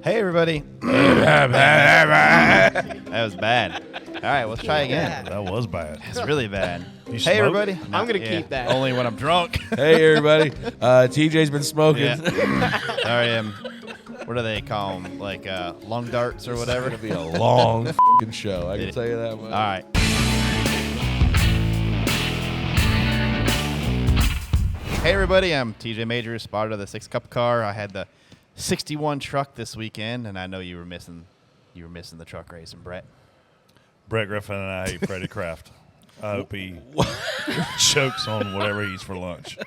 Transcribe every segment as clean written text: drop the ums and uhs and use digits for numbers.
Hey, everybody. That was bad. All right, let's try again. That was bad. It's really bad. You Hey, everybody. I'm going to keep that. Only when I'm drunk. Hey, everybody. TJ's been smoking. Yeah. Sorry, what do they call them? Like lung darts or whatever? It's going to be a long f***ing show. I can tell you that much. All right. Hey, everybody. I'm TJ Major, spotter of the 6-Cup car. I had the 61 truck this weekend, and I know you were missing the truck racing, Brett. Brett Griffin and I ate Freddie Kraft. I hope he chokes on whatever he eats for lunch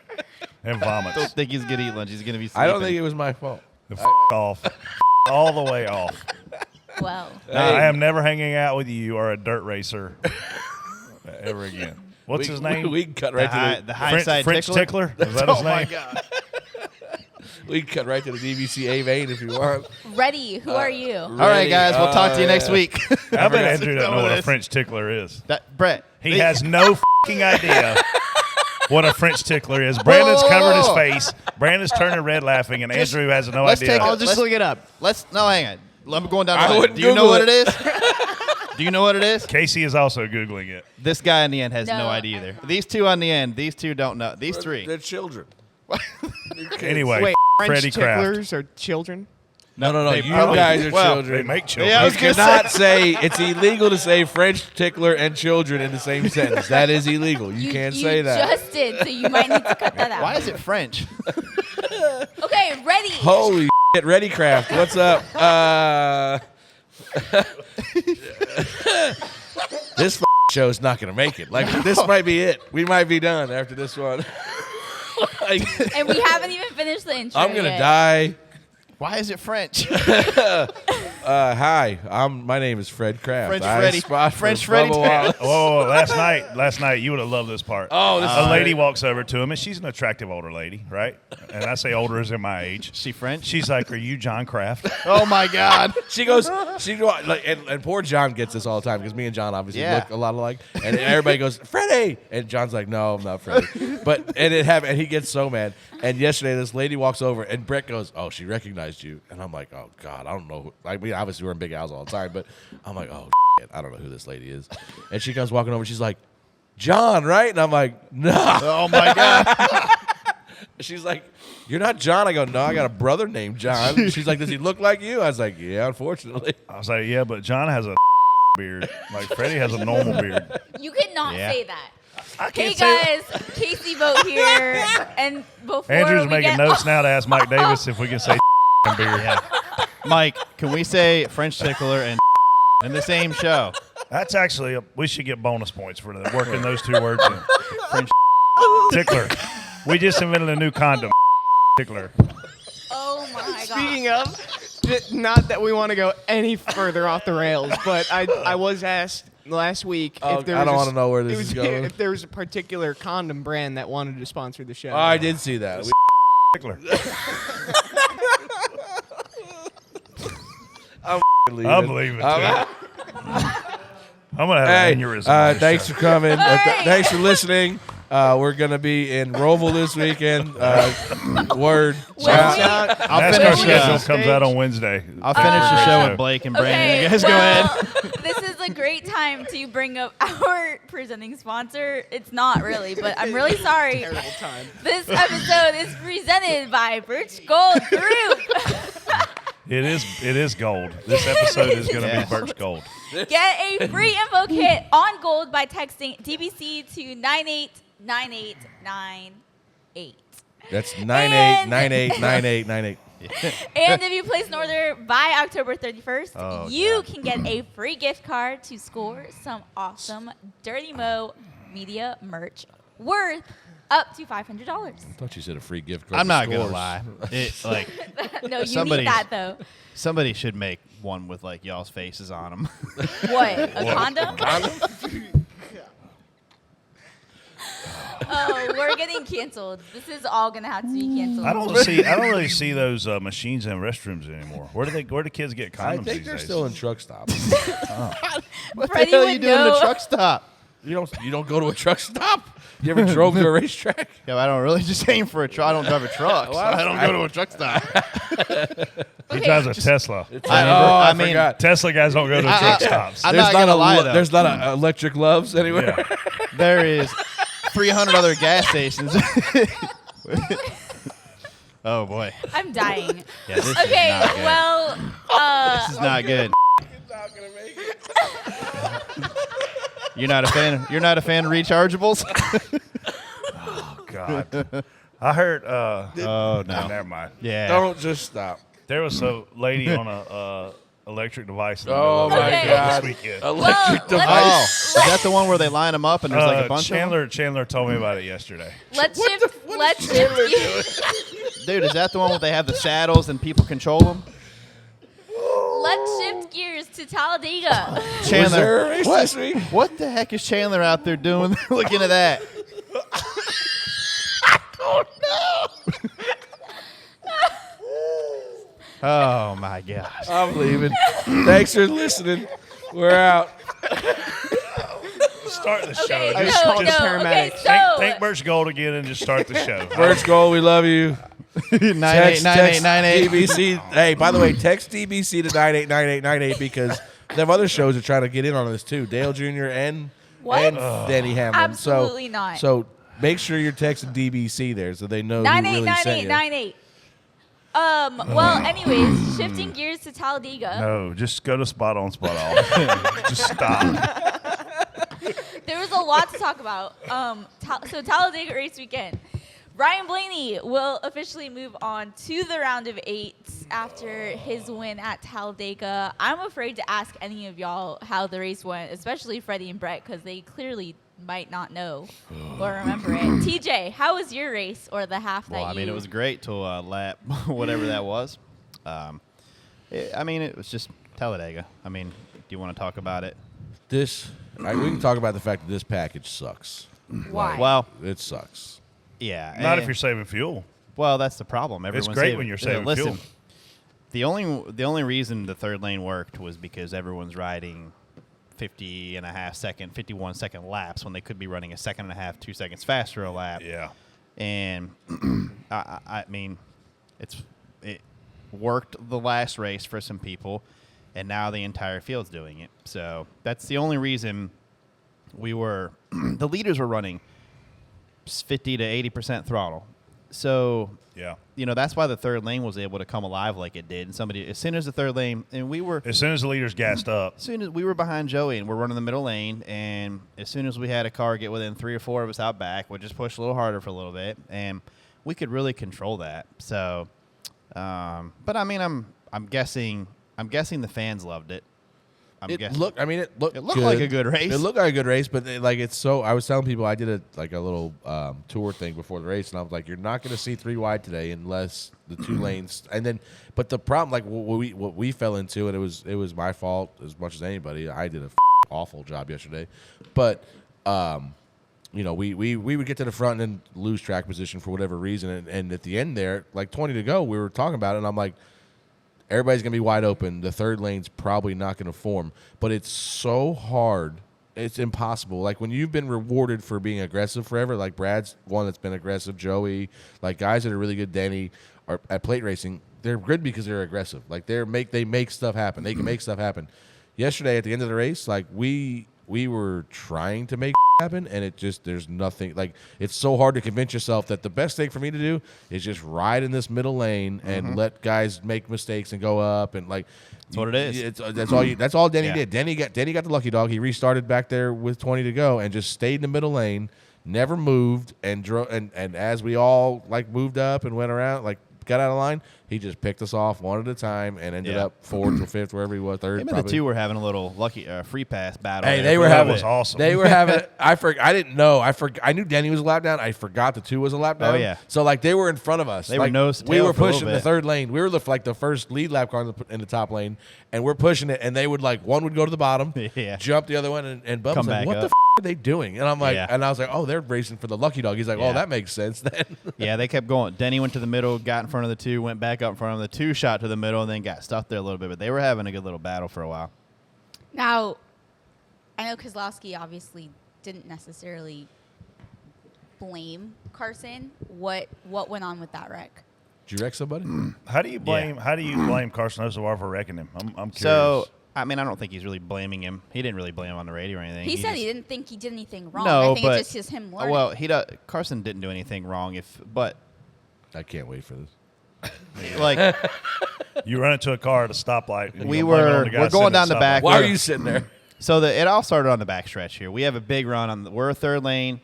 and vomits. I don't think he's going to eat lunch. He's going to be sleeping. I don't think it was my fault. Off. All the way off. Well. I am never hanging out with you or a dirt racer ever again. What's his name? We can cut right to the hindsight French Tickler? Is that his name? Oh, my God. We can cut right to the DVCA vein if you want. Ready, who are you? All right, guys. We'll talk to you next week. I bet Andrew doesn't know what a French tickler is. Brett. He has no f***ing idea what a French tickler is. Brandon's covered his face. Brandon's turning red laughing, and Andrew has no idea. I'll just look it up. Hang on. I'm going down I the line. wouldn't Do you know Google what it is? Do you know what it is? Casey is also Googling it. This guy on the end has no No, idea either. These two on the end, these two don't know. These three. They're children. Anyway, Wait, French Freddie Kraft. ticklers are children? No. They You probably- guys are well, children. They make children. Yeah, I You was gonna cannot say it's illegal to say French tickler and children in the same sentence. That is illegal. You can't say that. You just did, so you might need to cut that out. Why is it French? Okay, ready. Holy shit, Ready Craft. What's up? This show is not going to make it. Like, this might be it. We might be done after this one. And we haven't even finished the intro I'm going to yet. die. Why is it French? Hi, my name is Fred Kraft. French I Freddie. spot for French Freddie. Bubba Wallace. Oh, last night, you would have loved this part. Oh, this a lady walks over to him, and she's an attractive older lady, right? And I say older as in my age. She French? She's like, "Are you John Kraft?" Oh, my God. She goes, and poor John gets this all the time because me and John obviously look a lot alike, and everybody goes, Freddie, and John's like, no, I'm not Freddie. And he gets so mad. And yesterday, this lady walks over, and Brett goes, oh, she recognized you, and I'm like, oh God, I don't know. I mean, obviously we're in Big Al's all the time, but I'm like, oh shit, I don't know who this lady is. And she comes walking over, she's like, John, right? And I'm like, no. Oh, my God. She's like, you're not John. I go, no, I got a brother named John. She's like, does he look like you? I was like, yeah, unfortunately. I was like, "Yeah, but John has a beard. Like Freddie has a normal beard." You cannot Yeah. say that. I Hey can't say. guys, Casey Boat here, and before Andrew's we making get notes now to ask Mike Davis if we can say beard. Yeah. Mike, can we say French tickler and in the same show? That's actually we should get bonus points for working those two words in. French Tickler. We just invented a new condom. Tickler. Oh my god. Speaking of, not that we want to go any further off the rails, but I was asked last week Oh, if there I was don't a- wanna know where this it was- is going. if there was a particular condom brand that wanted to sponsor the show. Oh, I did see that. Tickler. I'm I'm leaving. I'm gonna have Hey, an aneurysm. on this thanks show. for coming. right. Thanks for listening. We're going to be in Roval this weekend. Word. Well, I'll NASCAR finish, schedule comes out on Wednesday. I'll finish the show with Blake and Brandon. You guys go ahead. This is a great time to bring up our presenting sponsor. It's not really, but I'm really sorry. Terrible time. This episode is presented by Birch Gold Group. It is gold. This episode is going to Yeah. be Birch Gold. Get a free info kit on gold by texting DBC to 989898. That's 98989898. And if you place an order by October 31st, Oh, you can get a free gift card to score some awesome Dirty Mo media merch worth up to $500. I thought you said a free gift card. I'm for not going to scores. lie. No, you Somebody's- need that though. Somebody should make one with like y'all's faces on them. What? A condom? Oh, we're getting canceled. This is all gonna have to be canceled. I don't really see those machines in restrooms anymore. Where do kids get condoms I think these they're days? still in truck stops. What Freddie the hell are would you doing in a know. truck stop? You don't go to a truck stop? You ever drove to a racetrack? Yeah, I don't really just aim for a truck. I don't drive a truck. So I don't go to a truck stop. He drives a Tesla. I mean, forgot. Tesla guys don't go to truck stops. I'm not gonna lie though. There's not a electric loves anywhere. Yeah. There is 300 other gas stations. Oh boy. I'm dying. Yeah, this is Okay, not good. well, This is not good. You're not a fan. You're not a fan of rechargeables. God. I heard. Oh no. Never mind. Yeah. Don't just stop. There was a lady on a electric device in the Oh middle of my the God. this weekend. Electric Well, device. Oh, is that the one where they line them up and there's like a bunch of them? Chandler told me about it yesterday. let's shift gears. Dude, is that the one where they have the saddles and people control them? Let's shift gears to Talladega. Was there a race this week? What the heck is Chandler out there doing? Looking at that. Oh my gosh. I'm leaving. Thanks for listening. We're out. Start the show. Okay, I Just just called the okay, paramedics. so thank Birch Gold again and just start the show. First goal, we love you. 989898. DBC. Hey, by the way, text DBC to 989898 because them other shows are trying to get in on this too. Dale Jr. and What? Danny Hamlin. Absolutely not. So make sure you're texting DBC there so they know who really sent you. 989898. Well, anyways, shifting gears to Talladega. No, just go to spot on, spot off. Just stop. There was a lot to talk about. So Talladega race weekend. Ryan Blaney will officially move on to the round of 8 after his win at Talladega. I'm afraid to ask any of y'all how the race went, especially Freddie and Brett, because they clearly might not know or remember it. TJ, how was your race or the half that Well, I mean, it was great till lap, whatever that was. It was just Talladega. I mean, do you want to talk about it? We can talk about the fact that this package sucks. Why? Well, It sucks. yeah. Not if you're saving fuel. Well, that's the problem. Everyone's great when you're saving listen, fuel. The only reason the third lane worked was because everyone's riding 51 second laps when they could be running a second and a half, 2 seconds faster a lap. Yeah. And I mean, it worked the last race for some people, and now the entire field's doing it. So that's the only reason the leaders were running 50 to 80% throttle. So Yeah. that's why the third lane was able to come alive like it did. And as soon as the third lane, and As soon as the leaders gassed up. as soon as we were behind Joey and we're running the middle lane, and as soon as we had a car get within 3 or 4 of us out back, we just pushed a little harder for a little bit, and we could really control that. So, but I mean, I'm guessing the fans loved it. It looked It looked like a good race. It looked like a good race, but it's so. I was telling people I did a little tour thing before the race, and I was like, "You're not going to see 3 wide today unless the 2 lanes." And then, but the problem, like what we fell into, and it was my fault as much as anybody. I did a awful job yesterday, but we would get to the front and then lose track position for whatever reason, and at the end there, like 20 to go, we were talking about it, and I'm like, everybody's going to be wide open. The third lane's probably not going to form. But it's so hard. It's impossible. Like, when you've been rewarded for being aggressive forever, like Brad's one that's been aggressive, Joey, like guys that are really good, Danny, are at plate racing, they're good because they're aggressive. Like, they make stuff happen. They can make stuff happen. Yesterday, at the end of the race, like, we were trying to make happen, and there's nothing. Like, it's so hard to convince yourself that the best thing for me to do is just ride in this middle lane and let guys make mistakes and go up, and like That's what it is. That's all Denny Yeah. did. Denny got the lucky dog. He restarted back there with 20 to go and just stayed in the middle lane, never moved, and drove. And as we all like moved up and went around, like got out of line, he just picked us off one at a time and ended up 4th or 5th, wherever he was, 3rd. Him and the 2 were having a little lucky free pass battle. Hey, there they for were a having. little bit. awesome. They were having. I didn't know. I knew Denny was a lap down. I forgot the 2 was a lap down. Oh, yeah. So like they were in front of us. They were like, nose to we tail were for a little pushing the bit. third lane. We were the first lead lap car in the top lane, and we're pushing it. And they would one would go to the bottom, Yeah. jump the other one, and Bubba's Come like, back "What up. the are they doing?" And I'm like, Yeah. and I was like, "Oh, they're racing for the lucky dog." He's like, Yeah. "Oh, that makes sense then." Yeah, they kept going. Denny went to the middle, got in front of the 2, went back up in front of the 2, shot to the middle, and then got stuck there a little bit. But they were having a good little battle for a while. Now, I know Keselowski obviously didn't necessarily blame Carson. What went on with that wreck? Did you wreck somebody? How do you blame Carson Hocevar for wrecking him? I'm curious. So, I mean, I don't think he's really blaming him. He didn't really blame him on the radio or anything. He said he didn't think he did anything wrong. No, I think but it's just him learning. well, Carson didn't do anything wrong. But I can't wait for this. like you run into a car at a stoplight. And we're going down the back. Why are you sitting there? So it all started on the back stretch here. We have a big run we're a third lane,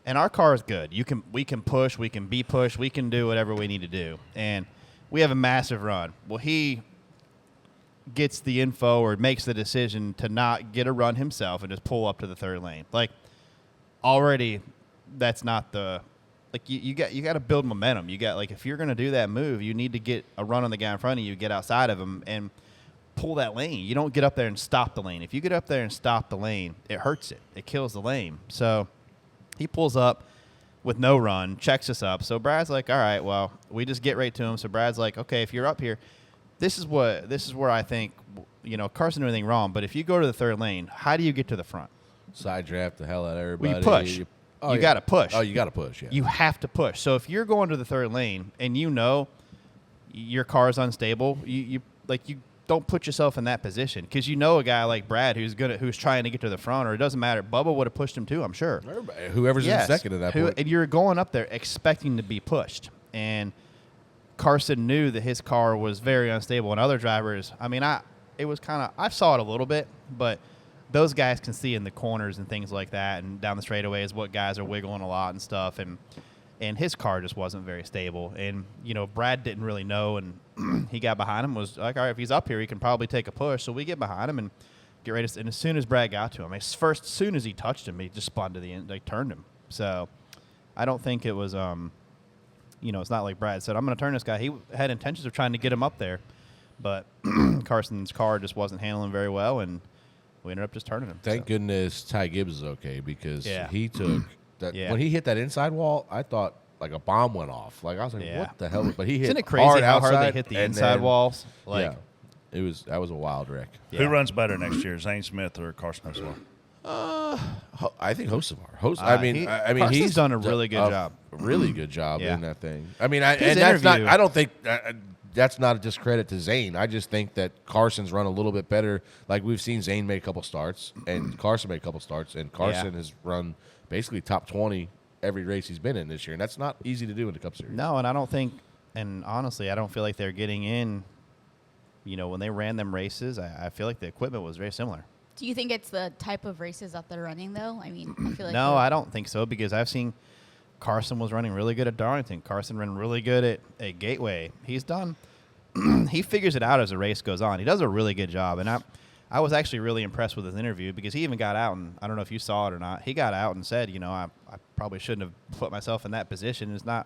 and our car is good. We can push, we can be pushed, we can do whatever we need to do, and we have a massive run. Well, he gets the info or makes the decision to not get a run himself and just pull up to the third lane. Like already, that's not the you got to build momentum. You got if you're going to do that move, you need to get a run on the guy in front of you, get outside of him, and pull that lane. You don't get up there and stop the lane. If you get up there and stop the lane, it hurts it. It kills the lane. So he pulls up with no run, checks us up. So Brad's like, all right, well, we just get right to him. So Brad's like, okay, if you're up here, this is where I think, Carson did anything wrong. But if you go to the third lane, how do you get to the front? Side draft the hell out of everybody. Well, you push. You got to push. Oh, you got to push, yeah. You have to push. So if you're going to the third lane and your car is unstable, you don't put yourself in that position because a guy like Brad who's trying to get to the front, or it doesn't matter. Bubba would have pushed him too, I'm sure. Whoever's in second at that point. And you're going up there expecting to be pushed. And Carson knew that his car was very unstable, and other drivers, I saw it a little bit, but those guys can see in the corners and things like that, and down the straightaways what guys are wiggling a lot and stuff, and his car just wasn't very stable. And Brad didn't really know, and he got behind him, was like, all right, if he's up here, he can probably take a push. So we get behind him and get ready to. And as soon as Brad got to him, as soon as he touched him, he just spun to the end, turned him. So I don't think it was, it's not like Brad said, I'm going to turn this guy. He had intentions of trying to get him up there, but Carson's car just wasn't handling very well, and we ended up just turning him. Thank goodness Ty Gibbs is okay because he took that. Yeah. When he hit that inside wall, I thought like a bomb went off. Like I was like, what the hell? But he hit Isn't it crazy hard how hard outside, they hit the and inside then- walls? That was a wild wreck. Yeah. Who runs better next year, Zane Smith or Carson Hocevar? I think Hocevar. Carson's he's done a really good job. Really good job Yeah. in that thing. I mean, His that's not. interview- I don't think that's not a discredit to Zane. I just think that Carson's run a little bit better. Like we've seen Zane make a couple starts, and Carson made a couple starts, and Carson has run basically top 20 every race he's been in this year, and that's not easy to do in the Cup Series. No, and I don't think, and honestly, I don't feel like they're getting in. When they ran them races, I feel like the equipment was very similar. Do you think it's the type of races that they're running, though? I mean, I feel like No, I don't think so, because I've seen Carson was running really good at Darlington. Carson ran really good at Gateway. He's done. He figures it out as the race goes on. He does a really good job, and I was actually really impressed with his interview because he even got out, and I don't know if you saw it or not. He got out and said, I probably shouldn't have put myself in that position. It's not.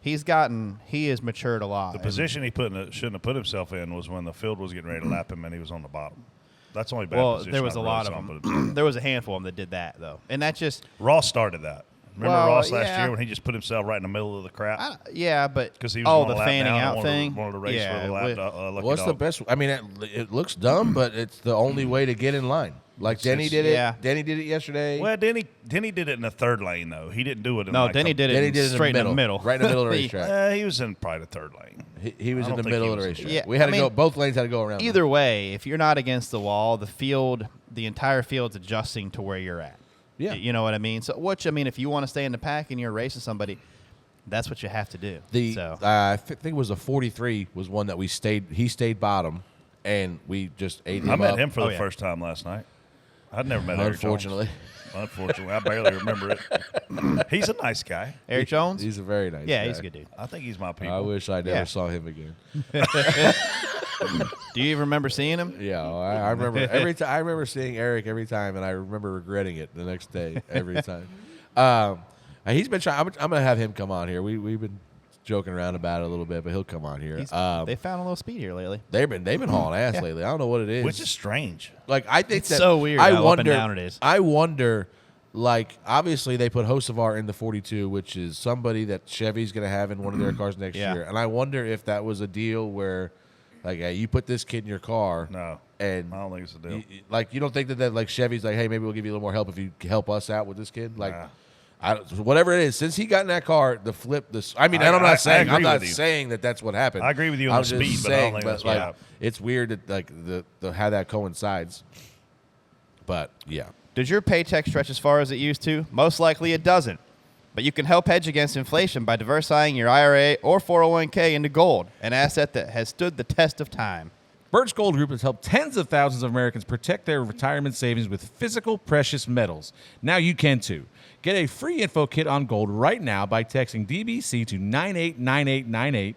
He has matured a lot. The position he shouldn't have put himself in was when the field was getting ready to lap him and he was on the bottom. That's the only bad position. There was a I've lot really of saw him them. put himself. There was a handful of them that did that, though. And that just Ross started that. Remember Well, Ross last yeah. year when he just put himself right in the middle of the crap? but Because he was on the a lap fanning down out and thing. wanted to race for the lap. What's the best? I mean, it looks dumb, but it's the only way to get in line. Like Denny did it. yeah. Denny did it yesterday. Well, Denny did it in the third lane, though. He didn't do it in No, like Denny did Denny it did it straight in the middle. right in the middle of the racetrack. He was in probably the third lane. He was I in don't the think middle he of the was- racetrack. Yeah, We had I to go. mean, Both lanes had to go around. Either way, if you're not against the wall, the entire field's adjusting to where you're at. Yeah. You know what I mean? So, if you want to stay in the pack and you're racing somebody, that's what you have to do. I think it was a 43 was one that we stayed. He stayed bottom, and we just ate him I met up. him for the yeah. first time last night. I'd never met Eric Jones. Unfortunately, I barely remember it. He's a nice guy. Eric Jones? He's a very nice. Yeah, guy. he's a good dude. I think he's my people. I wish I never Yeah. saw him again. Do you even remember seeing him? Yeah, I remember every time. I remember seeing Eric every time, and I remember regretting it the next day every time. He's been trying. I'm gonna have him come on here. We've been joking around about it a little bit, but he'll come on here. They found a little speed here lately. They've been hauling ass lately. I don't know what it is. Which is strange. Like I think It's that so weird I how up wonder. and down it is. I wonder. Like obviously they put Hocevar in the 42, which is somebody that Chevy's going to have in one of their cars next Yeah. year. And I wonder if that was a deal where, like, hey, you put this kid in your car. No, And I don't think it's a deal. you don't think that like Chevy's like, hey, maybe we'll give you a little more help if you help us out with this kid. Like, Nah. Whatever it is, since he got in that car, the flip, I'm not saying that that's what happened. I agree with you on the speed, but I don't think that's what happened. It's weird that like how that coincides. But yeah, Does your paycheck stretch as far as it used to? Most likely it doesn't. But you can help hedge against inflation by diversifying your IRA or 401k into gold, an asset that has stood the test of time. Birch Gold Group has helped tens of thousands of Americans protect their retirement savings with physical precious metals. Now you can too. Get a free info kit on gold right now by texting DBC to 989898.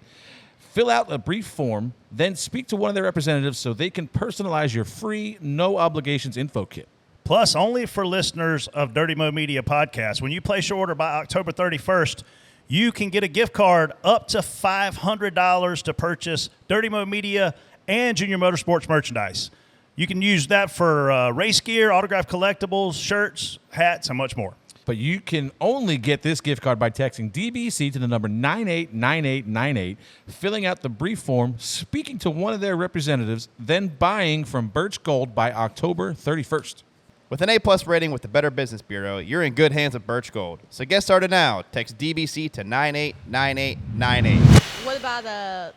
Fill out a brief form, then speak to one of their representatives so they can personalize your free, no obligations info kit. Plus, only for listeners of Dirty Mo Media podcast, when you place your order by October 31st, you can get a gift card up to $500 to purchase Dirty Mo Media and Junior Motorsports merchandise. You can use that for race gear, autographed collectibles, shirts, hats, and much more. But you can only get this gift card by texting DBC to the number 989898, filling out the brief form, speaking to one of their representatives, then buying from Birch Gold by October 31st. With an A-plus rating with the Better Business Bureau, you're in good hands with Birch Gold. So get started now. Text DBC to 989898. What about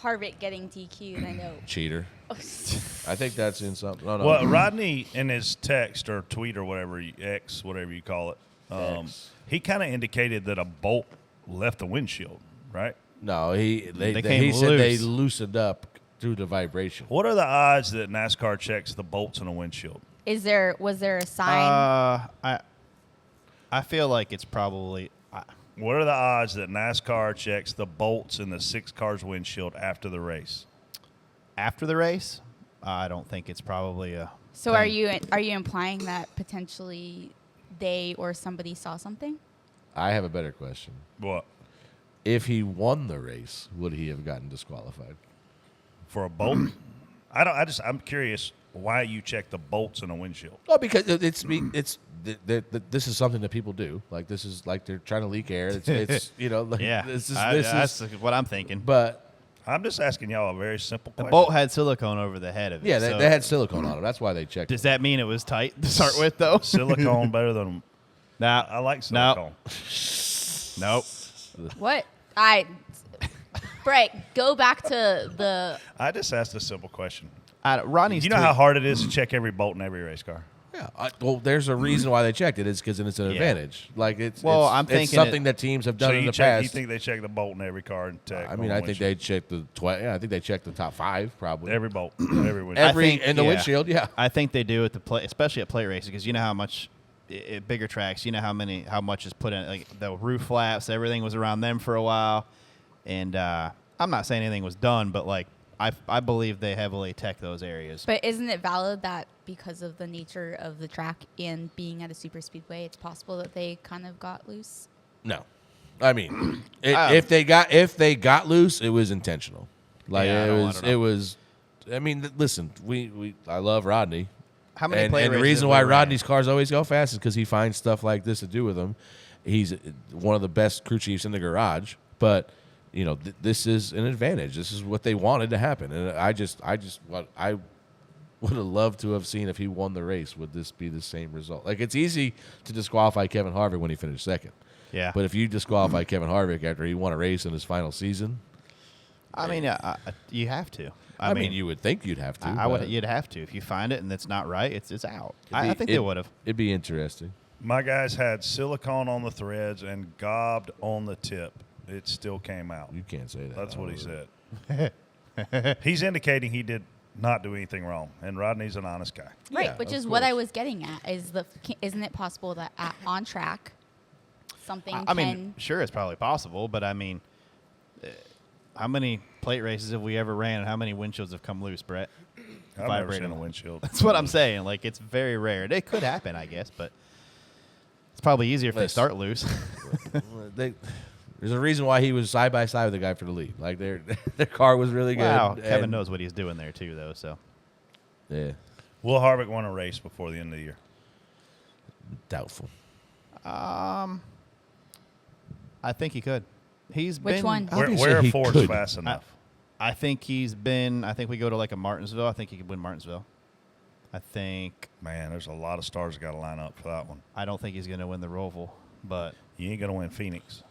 Harvick getting DQ'd? I know. cheater. I think that's in something. No. Well, Rodney, in his text or tweet or whatever, X, whatever you call it, he kind of indicated that a bolt left the windshield, right? No, he said they loosened up through the vibration. What are the odds that NASCAR checks the bolts in a windshield? Was there a sign? I feel like it's probably. What are the odds that NASCAR checks the bolts in the 6 car's windshield after the race? After the race, I don't think it's probably a. So thing. are you implying that potentially they or somebody saw something? I have a better question. What? If he won the race, would he have gotten disqualified? For a bolt? I'm curious why you check the bolts in a windshield. Oh, because this is something that people do. Like this is like they're trying to leak air. It's like, Yeah, This that's is what I'm thinking. But I'm just asking y'all a very simple The question. bolt had silicone over the head of it. yeah, so they had silicone on them. That's why they checked. Does that mean it was tight to start with, though? Silicone better than... Nah, I like silicone. Nope. What? Brett, go back to the. I just asked a simple question. Ronnie's. You know how hard it is to check every bolt in every race car? Yeah. Well, there's a reason why they checked it. It's because it's an advantage. Like I'm thinking it's something that teams have done in the past. You think they check the bolt in every car and check? I think they checked I think they checked the top 5 probably. Every bolt, every windshield. In the windshield. Yeah. I think they do at especially at plate racing, because you know how much bigger tracks. You know how much is put in. Like the roof flaps, everything was around them for a while, and I'm not saying anything was done, but like I believe they heavily tech those areas. But isn't it valid that because of the nature of the track and being at a super speedway, it's possible that they kind of got loose? No, I mean, if they got loose, it was intentional. Like it was. I mean, listen, I love Rodney. How many and plate the races reason have why we ran? Rodney's cars always go fast is because he finds stuff like this to do with them. He's one of the best crew chiefs in the garage, but. This is an advantage. This is what they wanted to happen, and I would have loved to have seen if he won the race. Would this be the same result? Like it's easy to disqualify Kevin Harvick when he finished second. Yeah. But if you disqualify Kevin Harvick after he won a race in his final season, I mean, you have to. I mean, you would think you'd have to. You'd have to. If you find it and it's not right, it's out. I think they would have. It'd be interesting. My guys had silicone on the threads and gobbed on the tip. It still came out. You can't say that. That's what he said. He's indicating he did not do anything wrong, and Rodney's an honest guy. Right, Yeah, which of is what I course. was getting at. Isn't it possible that on track something I mean, sure, it's probably possible, but I mean, how many plate races have we ever ran, and how many windshields have come loose, Brett? I've never seen a windshield. That's what I'm saying. Like, it's very rare. It could happen, I guess, but it's probably easier if they start loose. There's a reason why he was side by side with the guy for the lead. Like their car was really good. Wow, Kevin and- knows what he's doing there too, though. So Yeah, Will Harvick win a race before the end of the year? doubtful. I think he could. He's Which been, one? Obviously Where he Ford's could. fast enough? I think he's been. I think we go to like a Martinsville. I think he could win Martinsville. I think. Man, there's a lot of stars that got to line up for that one. I don't think he's going to win the Roval. but You ain't going to win Phoenix.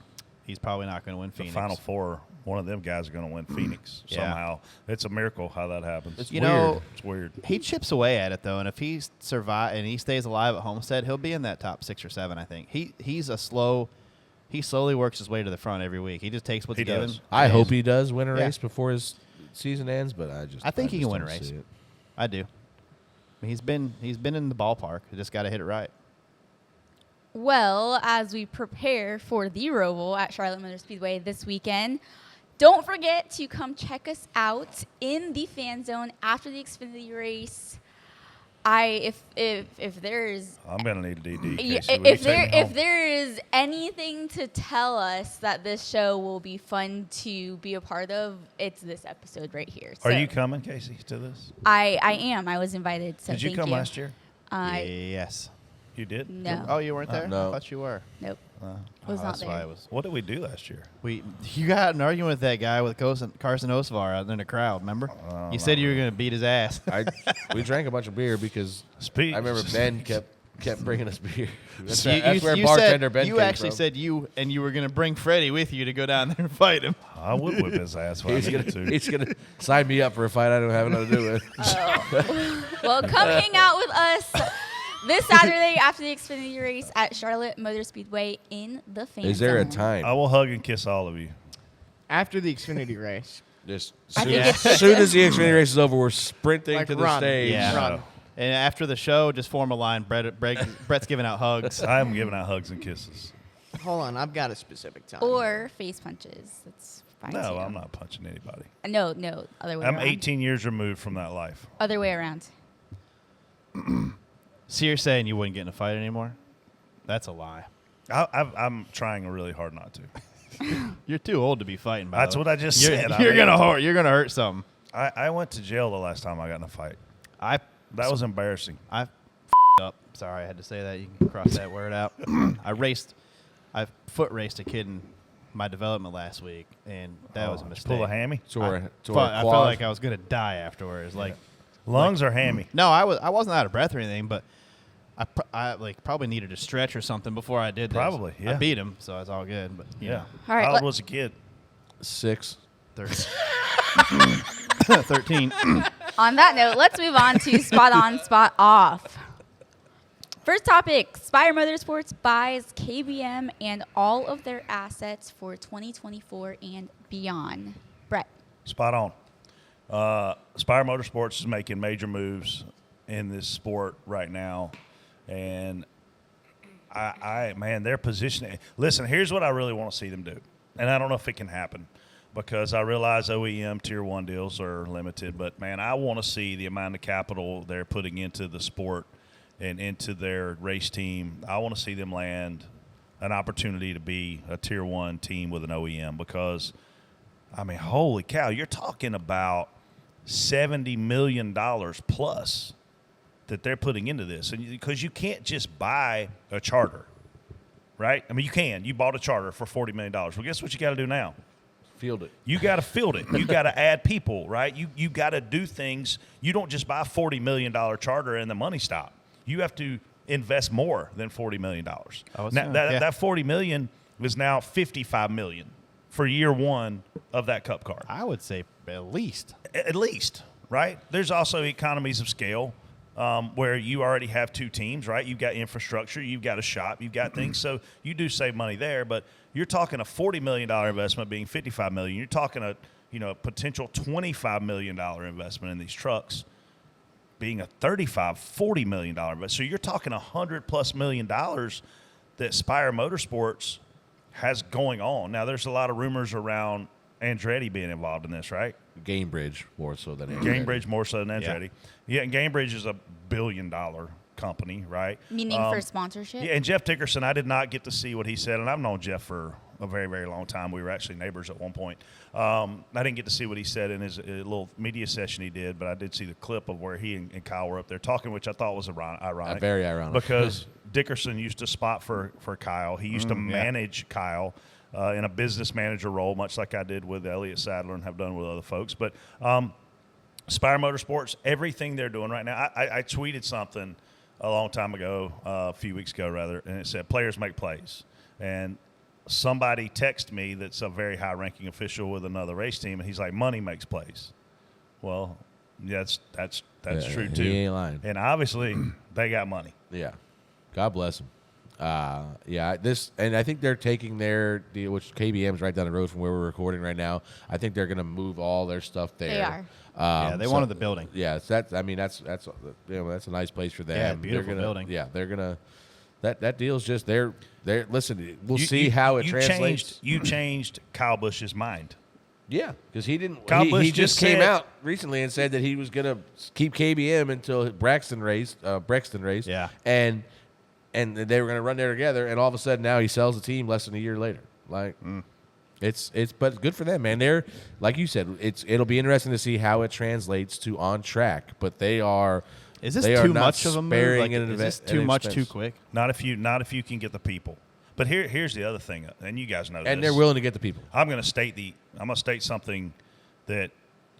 he's probably not going to win The Phoenix. Final Four, one of them guys are going to win Phoenix Yeah. somehow. It's a miracle how that happens. It's You weird. know, It's weird. he chips away at it though, and if he stays alive at Homestead, he'll be in that top 6 or 7. I think he slowly works his way to the front every week. He just takes what's He given. does. I hope he does win a Yeah. race before his season ends, but I think he just can win a don't race. see it. I do. He's been in the ballpark. You just got to hit it right. Well, as we prepare for the Roval at Charlotte Motor Speedway this weekend, don't forget to come check us out in the fan zone after the Xfinity race. If there is I'm going to need a DD. Yeah, Casey. Will you take me if home? there is anything to tell us that this show will be fun to be a part of, it's this episode right here. Are So you coming, Casey, to this? I am. I was invited. So Did you thank come last year? Yes. You did? No. Oh, you weren't there? no. I thought you were. Nope. Uh, Was not that's why there. it was. what did we do last year? You got an argument with that guy with Carson Hocevar out in the crowd. Remember? You said you were going to beat his ass. We drank a bunch of beer because Speak. I remember Ben kept bringing us beer. That's, You- that's where you bartender said, Ben you came actually from. said you were going to bring Freddie with you to go down there and fight him. I would whip his ass if I needed to. He's gonna sign me up for a fight I don't have nothing to do with. Well, come hang out with us this Saturday after the Xfinity race at Charlotte Motor Speedway in the fan Is there a zone. time? I will hug and kiss all of you. After the Xfinity race. Just I soon, think as it's- soon as the Xfinity race is over, we're sprinting Like to the run. stage. Yeah. Run. And after the show, just form a line. Brett's giving out hugs. I am giving out hugs and kisses. Hold on, I've got a specific time. Or face punches. That's fine too. No, I'm not punching anybody. No, other way I'm around. 18 years removed from that life. Other way around. So you're saying you wouldn't get in a fight anymore? That's a lie. I'm trying really hard not to. You're too old to be fighting. By That's the way. what I just You're, said. You're gonna hurt. You're gonna hurt something. I went to jail the last time I got in a fight. That was embarrassing. I up. Sorry, I had to say that. You can cross that word out. I foot raced a kid in my development last week, and that was a Did you mistake. pull a hammy? I felt like I was gonna die afterwards. Like, Lungs or hammy? no, I wasn't out of breath or anything, but I probably needed a stretch or something before I did this. Probably, yeah. I beat him, so it's all good. But you know, All right, How old let- was a kid? 6. 13. On that note, let's move on to spot on, spot off. First topic, Spire Motorsports buys KBM and all of their assets for 2024 and beyond. Brett. Spot on. Spire Motorsports is making major moves in this sport right now, and man, they're positioning. Listen, here's what I really want to see them do, and I don't know if it can happen because I realize OEM Tier 1 deals are limited, but man, I want to see the amount of capital they're putting into the sport and into their race team. I want to see them land an opportunity to be a Tier 1 team with an OEM because, I mean, holy cow, you're talking about $70 million plus that they're putting into this. And because you can't just buy a charter, right? I mean, you can. You bought a charter for $40 million. Well, guess what you got to do now? Field it. You got to field it. You got to add people, right? You got to do things. You don't just buy a $40 million charter and the money stop. You have to invest more than $40 million. Now, that $40 million is now $55 million for year one of that Cup car. I would say at least. At least, right? There's also economies of scale where you already have two teams, right? You've got infrastructure, you've got a shop, you've got things. So you do save money there, but you're talking a $40 million investment being $55 million. You're talking a potential $25 million investment in these trucks being a $40 million investment. So you're talking $100+ million that Spire Motorsports has going on. Now, there's a lot of rumors around Andretti being involved in this, right? Gamebridge more so than Andretti. Gamebridge more so than Andretti. Yeah, and Gamebridge is a $1 billion company, right? Meaning for sponsorship? Yeah, and Jeff Dickerson, I did not get to see what he said, and I've known Jeff for a very, very long time. We were actually neighbors at one point. I didn't get to see what he said in his little media session he did, but I did see the clip of where he and Kyle were up there talking, which I thought was ironic. Very ironic. Because Dickerson used to spot for Kyle. He used to manage Kyle in a business manager role, much like I did with Elliott Sadler and have done with other folks. But Spire Motorsports, everything they're doing right now, I tweeted something a long time ago, a few weeks ago rather, and it said players make plays. And somebody texted me that's a very high-ranking official with another race team, and he's like, money makes plays. Well, that's true, too. He ain't lying. And obviously, they got money. Yeah. God bless them. And I think they're taking their deal, which KBM's right down the road from where we're recording right now. I think they're going to move all their stuff there. They are. They wanted the building. Yeah, that's a nice place for them. Yeah, beautiful building. Yeah, they're gonna. That deal's just they're. Listen, we'll see how it translates. You changed Kyle Busch's mind. Yeah, because he didn't. Kyle Busch he just came said- out recently and said that he was gonna keep KBM until Brexton raced. Yeah. and they were gonna run there together, and all of a sudden now he sells the team less than a year later. Like, but good for them, man. They're like you said. It'll be interesting to see how it translates to on track. But they are. Is this they are too not much of a move? sparing Like, an is this invest- too an much expense. too quick? Not if you can get the people. But here's the other thing, and you guys know this. And they're willing to get the people. I'm going to state something that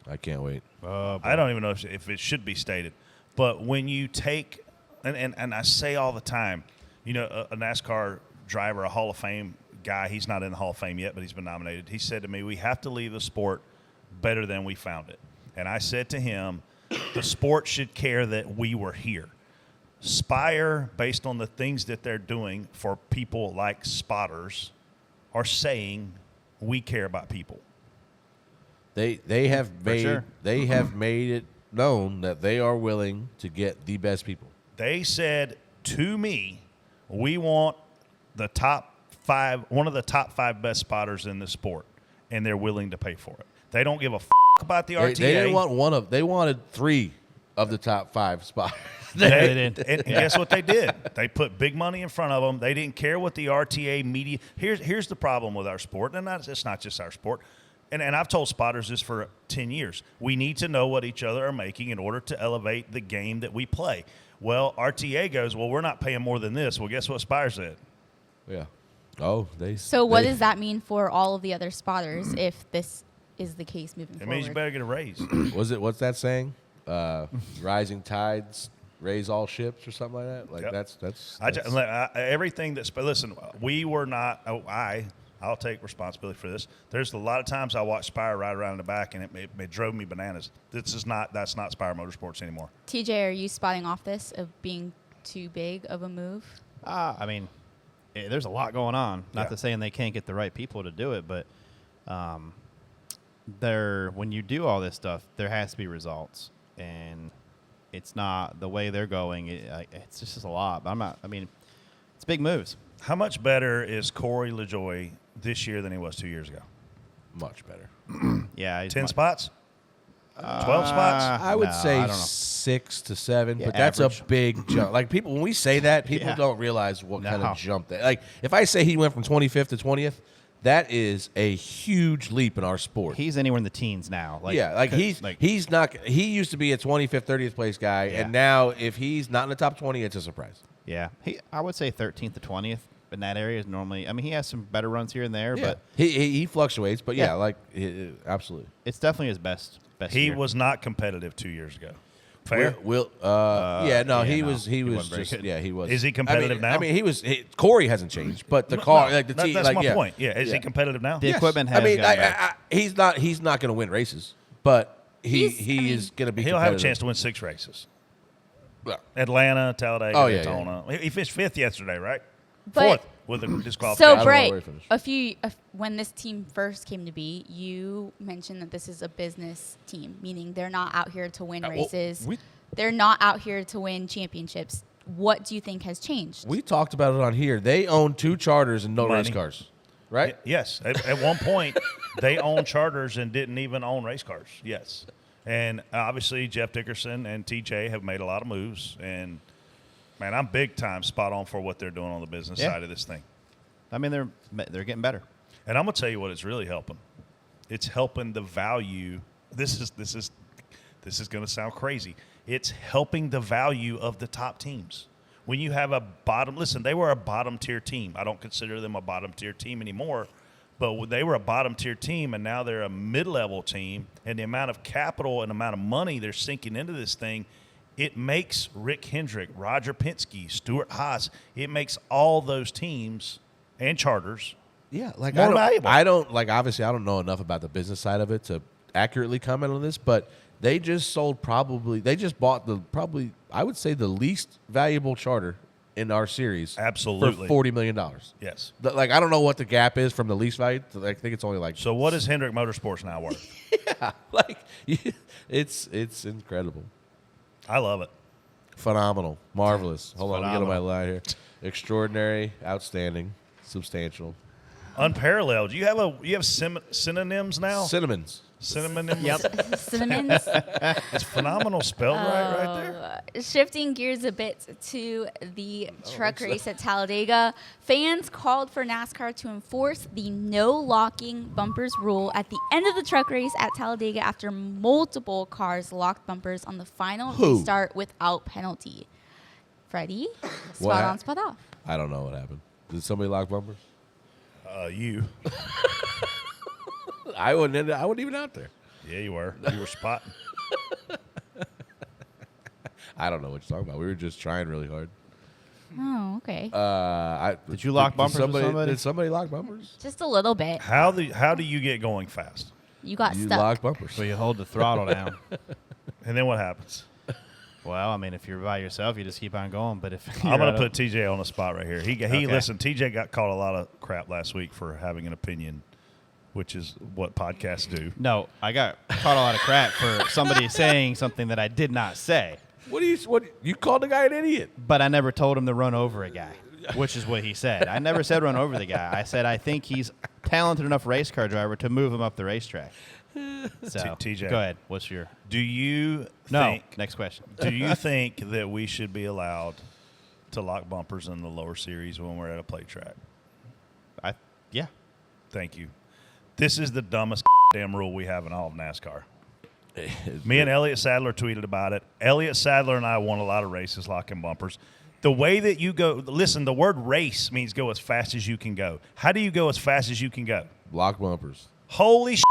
I can't wait. I don't even know if it should be stated. But when you take, and I say all the time, a NASCAR driver, a Hall of Fame guy, he's not in the Hall of Fame yet, but he's been nominated. He said to me, we have to leave the sport better than we found it. And I said to him, the sport should care that we were here. Spire, based on the things that they're doing for people like spotters, are saying we care about people. They have made sure. they have made it known that they are willing to get the best people. They said to me, we want the top 5, one of the top 5 best spotters in the sport, and they're willing to pay for it. They don't give a about the RTA. They didn't want they wanted 3 of the top 5 spots. They did. And guess what they did? They put big money in front of them. They didn't care what the RTA media. Here's the problem with our sport, and it's not just our sport. And I've told spotters this for 10 years. We need to know what each other are making in order to elevate the game that we play. Well, RTA goes, well, we're not paying more than this. Well, guess what Spire said? Yeah. Oh, So what does that mean for all of the other spotters if this is the case moving It forward? means you better get a raise. What's that saying? Rising tides raise all ships or something like that. Like Yep. that's Everything that's. But listen, we were not. I'll take responsibility for this. There's a lot of times I watch Spire ride around in the back, and it drove me bananas. That's not Spire Motorsports anymore. TJ, are you spotting off this of being too big of a move? I mean, there's a lot going on. Not Yeah. to saying they can't get the right people to do it, but when you do all this stuff, there has to be results, and it's not the way they're going. It's just a lot. But it's big moves. How much better is Corey LaJoie this year than he was 2 years ago? much better. Yeah, 10 spots? 12 spots? I would No, say I don't know. 6 to 7, Yeah, but that's average. a big jump. Like people, when we say that, people Yeah. don't realize what kind No. of jump that. Like if I say he went from 25th to 20th, that is a huge leap in our sport. He's anywhere in the teens now. He's not. He used to be a 25th, 30th place guy, Yeah. and now if he's not in the top 20, it's a surprise. Yeah, I would say 13th to 20th in that area is normally. I mean, he has some better runs here and there, Yeah, but he fluctuates, but Yeah. absolutely. it's definitely his best. He year. was not competitive 2 years ago. Fair? He yeah, was no, he he was wasn't very just good. yeah, he was. Is he competitive now? I mean, Corey hasn't changed, but the car, like the team, That's like my yeah. point. Yeah, is he Yeah. competitive now? The Yes. equipment I has mean, gotten better. he's not going to win races, but he is going to be. He'll have a competitive. chance to win 6 races. Well, Atlanta, Talladega, Oh, yeah, Daytona. He finished 5th yesterday, right? But 4th with a so, disqualification. I Bray, don't know where he finished. when this team first came to be, you mentioned that this is a business team, meaning they're not out here to win well, races. They're not out here to win championships. What do you think has changed? we talked about it on here. They own 2 charters and no Money. race cars, right? Yes. At one point, they owned charters and didn't even own race cars. Yes. And obviously, Jeff Dickerson and TJ have made a lot of moves. And, man, I'm big time spot on for what they're doing on the business Yeah. side of this thing. I mean, they're getting better. And I'm going to tell you what it's really helping. It's helping the value. This is going to sound crazy. It's helping the value of the top teams. When you have a listen, they were a bottom tier team. I don't consider them a bottom tier team anymore, but they were a bottom tier team, and now they're a mid-level team. And the amount of capital and amount of money they're sinking into this thing, it makes Rick Hendrick, Roger Penske, Stuart Haas, it makes all those teams and charters. Yeah, like More valuable. I don't like. Obviously, I don't know enough about the business side of it to accurately comment on this, but they just sold they just bought I would say the least valuable charter in our series. Absolutely. For $40 million. Yes. Like, I don't know what the gap is from the least value. I think it's only like. So what is Hendrick Motorsports now worth? Yeah, like it's incredible, I love it. phenomenal, marvelous. Hold on, let me get on my phenomenal. line here. Extraordinary, outstanding, substantial. Unparalleled. You have synonyms now? Cinnamons. Synonyms? Yep. Cinnamons. It's phenomenal spelled right there. Shifting gears a bit to the truck race at Talladega, fans called for NASCAR to enforce the no locking bumpers rule at the end of the truck race at Talladega after multiple cars locked bumpers on the final Who? restart without penalty. Freddie, What spot hap- on, spot off. I don't know what happened. Did somebody lock bumpers? You. I wasn't even out there. Yeah, you were. You were spotting. I don't know what you're talking about. We were just trying really hard. Oh, okay. Did you lock bumpers with somebody? Did somebody lock bumpers? Just a little bit. How do you get going fast? You got You stuck. lock bumpers. So you hold the throttle down. And then what happens? Well, I mean, if you're by yourself, you just keep on going. But if I'm going to put TJ on the spot right here. Okay. Listen, TJ got called a lot of crap last week for having an opinion, which is what podcasts do. No, I got caught a lot of crap for somebody saying something that I did not say. What you called the guy an idiot? But I never told him to run over a guy, which is what he said. I never said run over the guy. I said I think he's talented enough race car driver to move him up the racetrack. So, TJ. go ahead. What's your Do you no? think Next question. do you think that we should be allowed to lock bumpers in the lower series when we're at a plate track? Yeah. Thank you. This is the dumbest damn rule we have in all of NASCAR. Me and Elliott Sadler tweeted about it. Elliott Sadler and I won a lot of races locking bumpers. The way that you go, listen, the word race means go as fast as you can go. How do you go as fast as you can go? Lock bumpers. Holy shit.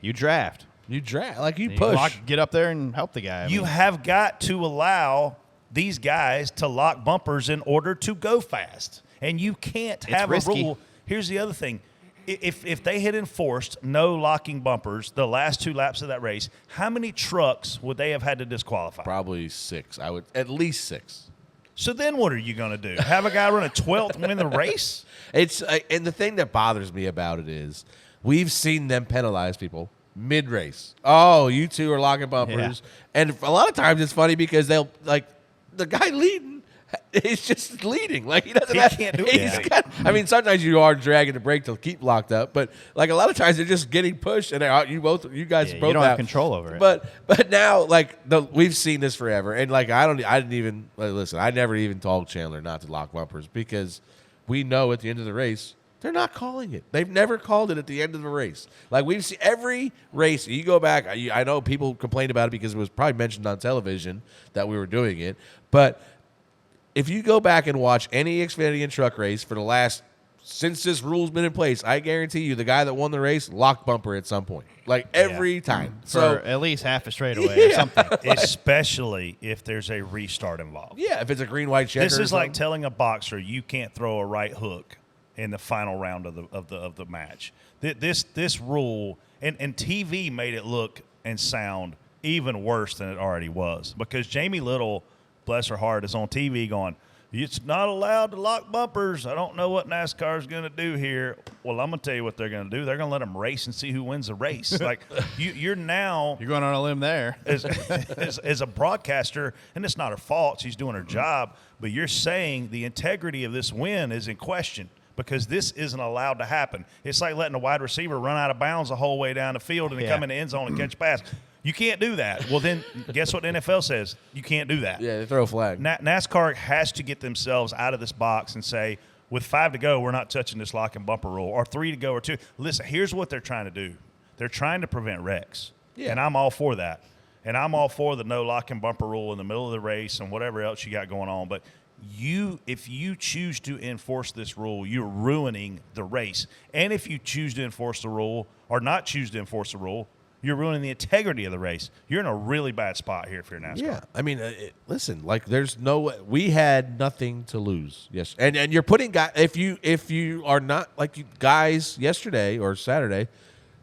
You draft. You drag like you You push. get up there and help the guy. I You mean, have got to allow these guys to lock bumpers in order to go fast. And you can't have a risky. rule. Here's the other thing. If they had enforced no locking bumpers the last 2 laps of that race, how many trucks would they have had to disqualify? Probably 6. I would at least 6. So then what are you going to do? Have a guy run a 12th and win the race? It's and the thing that bothers me about it is we've seen them penalize people mid-race. Oh, you two are locking bumpers, and a lot of times it's funny because they'll like the guy leading. He's just leading. Like he doesn't. Can't do he's anything. I mean, sometimes you are dragging the brake to keep locked up, but like a lot of times they're just getting pushed, and you guys Yeah, both you don't have out. control over it. But now like we've seen this forever, and like I didn't even listen. I never even told Chandler not to lock bumpers because we know at the end of the race they're not calling it. They've never called it at the end of the race. Like we've seen every race. You go back. I know people complained about it because it was probably mentioned on television that we were doing it, but if you go back and watch any Xfinity truck race for the last since this rule's been in place, I guarantee you the guy that won the race locked bumper at some point, like every time. for So at least half a straightaway or something. Especially if there's a restart involved. yeah, if it's a green white checker, This or is like something. telling a boxer you can't throw a right hook in the final round of the match. This rule and TV made it look and sound even worse than it already was because Jamie Little, bless her heart, is on TV going, it's not allowed to lock bumpers. I don't know what NASCAR is going to do here. Well, I'm going to tell you what they're going to do. They're going to let them race and see who wins the race. Like you're now You're going on a limb there. as a broadcaster, and it's not her fault. She's doing her job. But you're saying the integrity of this win is in question because this isn't allowed to happen. It's like letting a wide receiver run out of bounds the whole way down the field and then come in the end zone and catch a pass. You can't do that. Well, then guess what the NFL says? You can't do that. yeah, they throw a flag. NASCAR has to get themselves out of this box and say, with 5 to go, we're not touching this lock and bumper rule, or 3 to go, or 2. Listen, here's what they're trying to do. They're trying to prevent wrecks, and I'm all for that. And I'm all for the no lock and bumper rule in the middle of the race and whatever else you got going on. But if you choose to enforce this rule, you're ruining the race. And if you choose to enforce the rule or not choose to enforce the rule, You're ruining the integrity of the race. You're in a really bad spot here if you're NASCAR. Yeah, I mean, listen, like there's no, we had nothing to lose. Yes, and you're putting guys, if you are not like you guys yesterday or Saturday,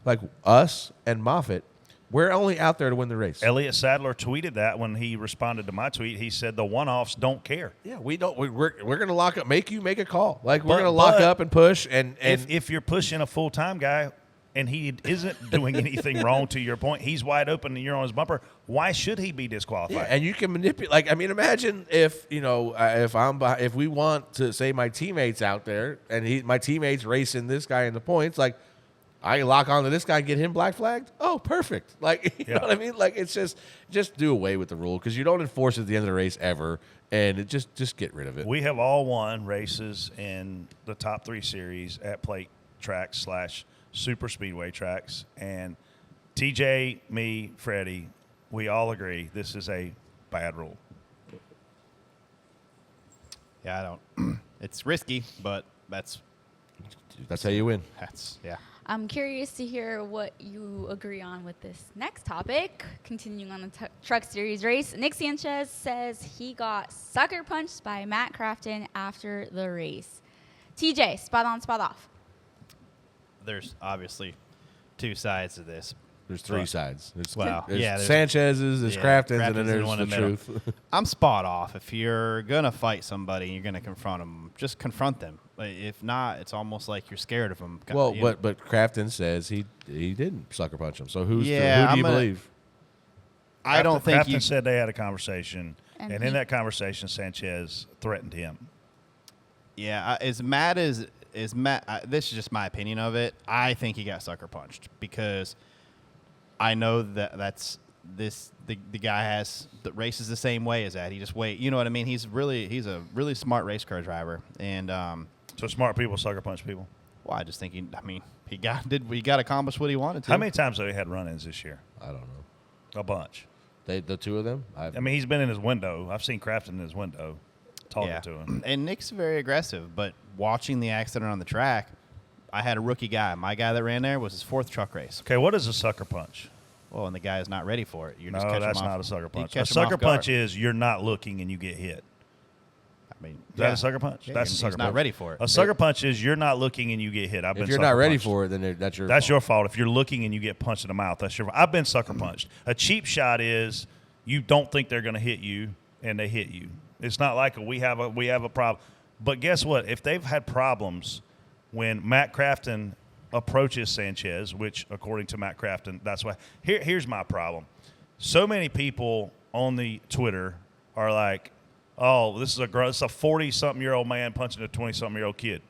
like us and Moffitt, we're only out there to win the race. Elliott Sadler tweeted that when he responded to my tweet. He said the one-offs don't care. Yeah, we don't. We're going to lock up, make a call. Like we're But- going to lock but up and push. And If you're pushing a full-time guy and he isn't doing anything wrong, to your point, he's wide open and you're on his bumper, why should he be disqualified? yeah, and you can manipulate. Like I mean, imagine if if we want to say my teammates out there and my teammates racing this guy in the points, like. I can lock onto this guy and get him black flagged. Oh, perfect. Like, you know what I mean? Like, it's just do away with the rule because you don't enforce it at the end of the race ever, and it just get rid of it. We have all won races in the top 3 series at plate tracks / super speedway tracks. And TJ, me, Freddie, we all agree this is a bad rule. Yeah, I don't. It's risky, but that's how you win. yeah. I'm curious to hear what you agree on with this next topic. Continuing on the Truck Series race, Nick Sanchez says he got sucker punched by Matt Crafton after the race. TJ, spot on, spot off. There's obviously 2 sides to this. There's 3 sides. There's there's Sanchez's, there's Crafton's, and then there's one the in middle. truth. I'm spot off. If you're gonna fight somebody, and you're gonna confront them. Just confront them. If not, it's almost like you're scared of them. Well, but Crafton says he didn't sucker punch him. So who do you I'm gonna- believe? I don't think Crafton said they had a conversation, And and in that conversation, Sanchez threatened him. Yeah, as Matt is Matt. This is just my opinion of it. I think he got sucker punched because I know that's the guy that races the same way as that. He just wait. You know what I mean? He's a really smart race car driver, and So smart people sucker punch people. well, I just think he got accomplished what he wanted to. How many times have they had run-ins this year? I don't know. A bunch. The 2 of them? I mean, he's been in his window. I've seen Crafton in his window talking to him. And Nick's very aggressive, but watching the accident on the track, I had a rookie guy. My guy that ran there was his 4th truck race. Okay, what is a sucker punch? Well, and the guy is not ready for it. You're No, just catching that's him off. not a sucker You punch. catch A him off sucker guard. punch is you're not looking and you get hit. I mean, Is that a sucker punch? Yeah, That's a he's sucker not punch. ready for it. A sucker punch is you're not looking and you get hit. I've been If you're not sucker ready punched. for it, then that's your That's fault. your fault. If you're looking and you get punched in the mouth, that's your fault. I've been sucker punched. A cheap shot is you don't think they're going to hit you and they hit you. It's not like we have a problem. But guess what? If they've had problems when Matt Crafton approaches Sanchez, which according to Matt Crafton, that's why. Here's my problem. So many people on the Twitter are like, "Oh, this is a 40-something-year-old man punching a 20-something-year-old kid."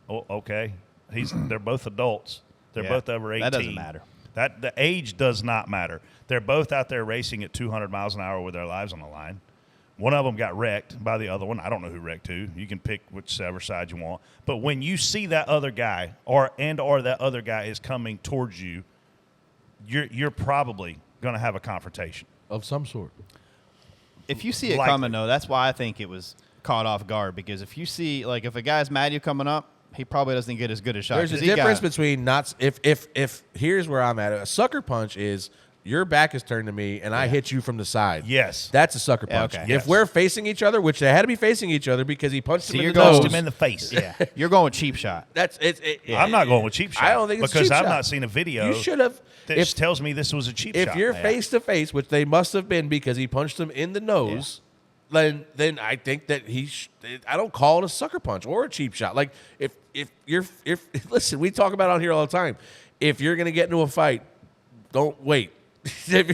Oh, okay, they're both adults. They're Yeah, both over 18. that doesn't matter. That the age does not matter. They're both out there racing at 200 miles an hour with their lives on the line. One of them got wrecked by the other one. I don't know who wrecked who. You can pick whichever side you want. But when you see that other guy, or that other guy is coming towards you, you're probably going to have a confrontation. Of some sort. If you see it Likely. coming, though, that's why I think it was caught off guard. Because if you see, like, if a guy's mad at you coming up, he probably doesn't get as good a shot. There's a 'cause he difference got- between not if here's where I'm at. A sucker punch is your back is turned to me and I hit you from the side. Yes. That's a sucker Yeah, punch. okay. Yes. If we're facing each other, which they had to be facing each other because he punched him you're in the going- nose. Punched him in the face. Yeah, you're going with cheap shot. That's it. I'm not going with cheap shot. I don't think it's because cheap I've shot. not seen a video. You should have. That tells me this was a cheap If shot. you're Yeah. face to face, which they must have been because he punched him in the nose, then I think that I don't call it a sucker punch or a cheap shot. Like if listen, we talk about it on here all the time. If you're gonna get into a fight, don't wait.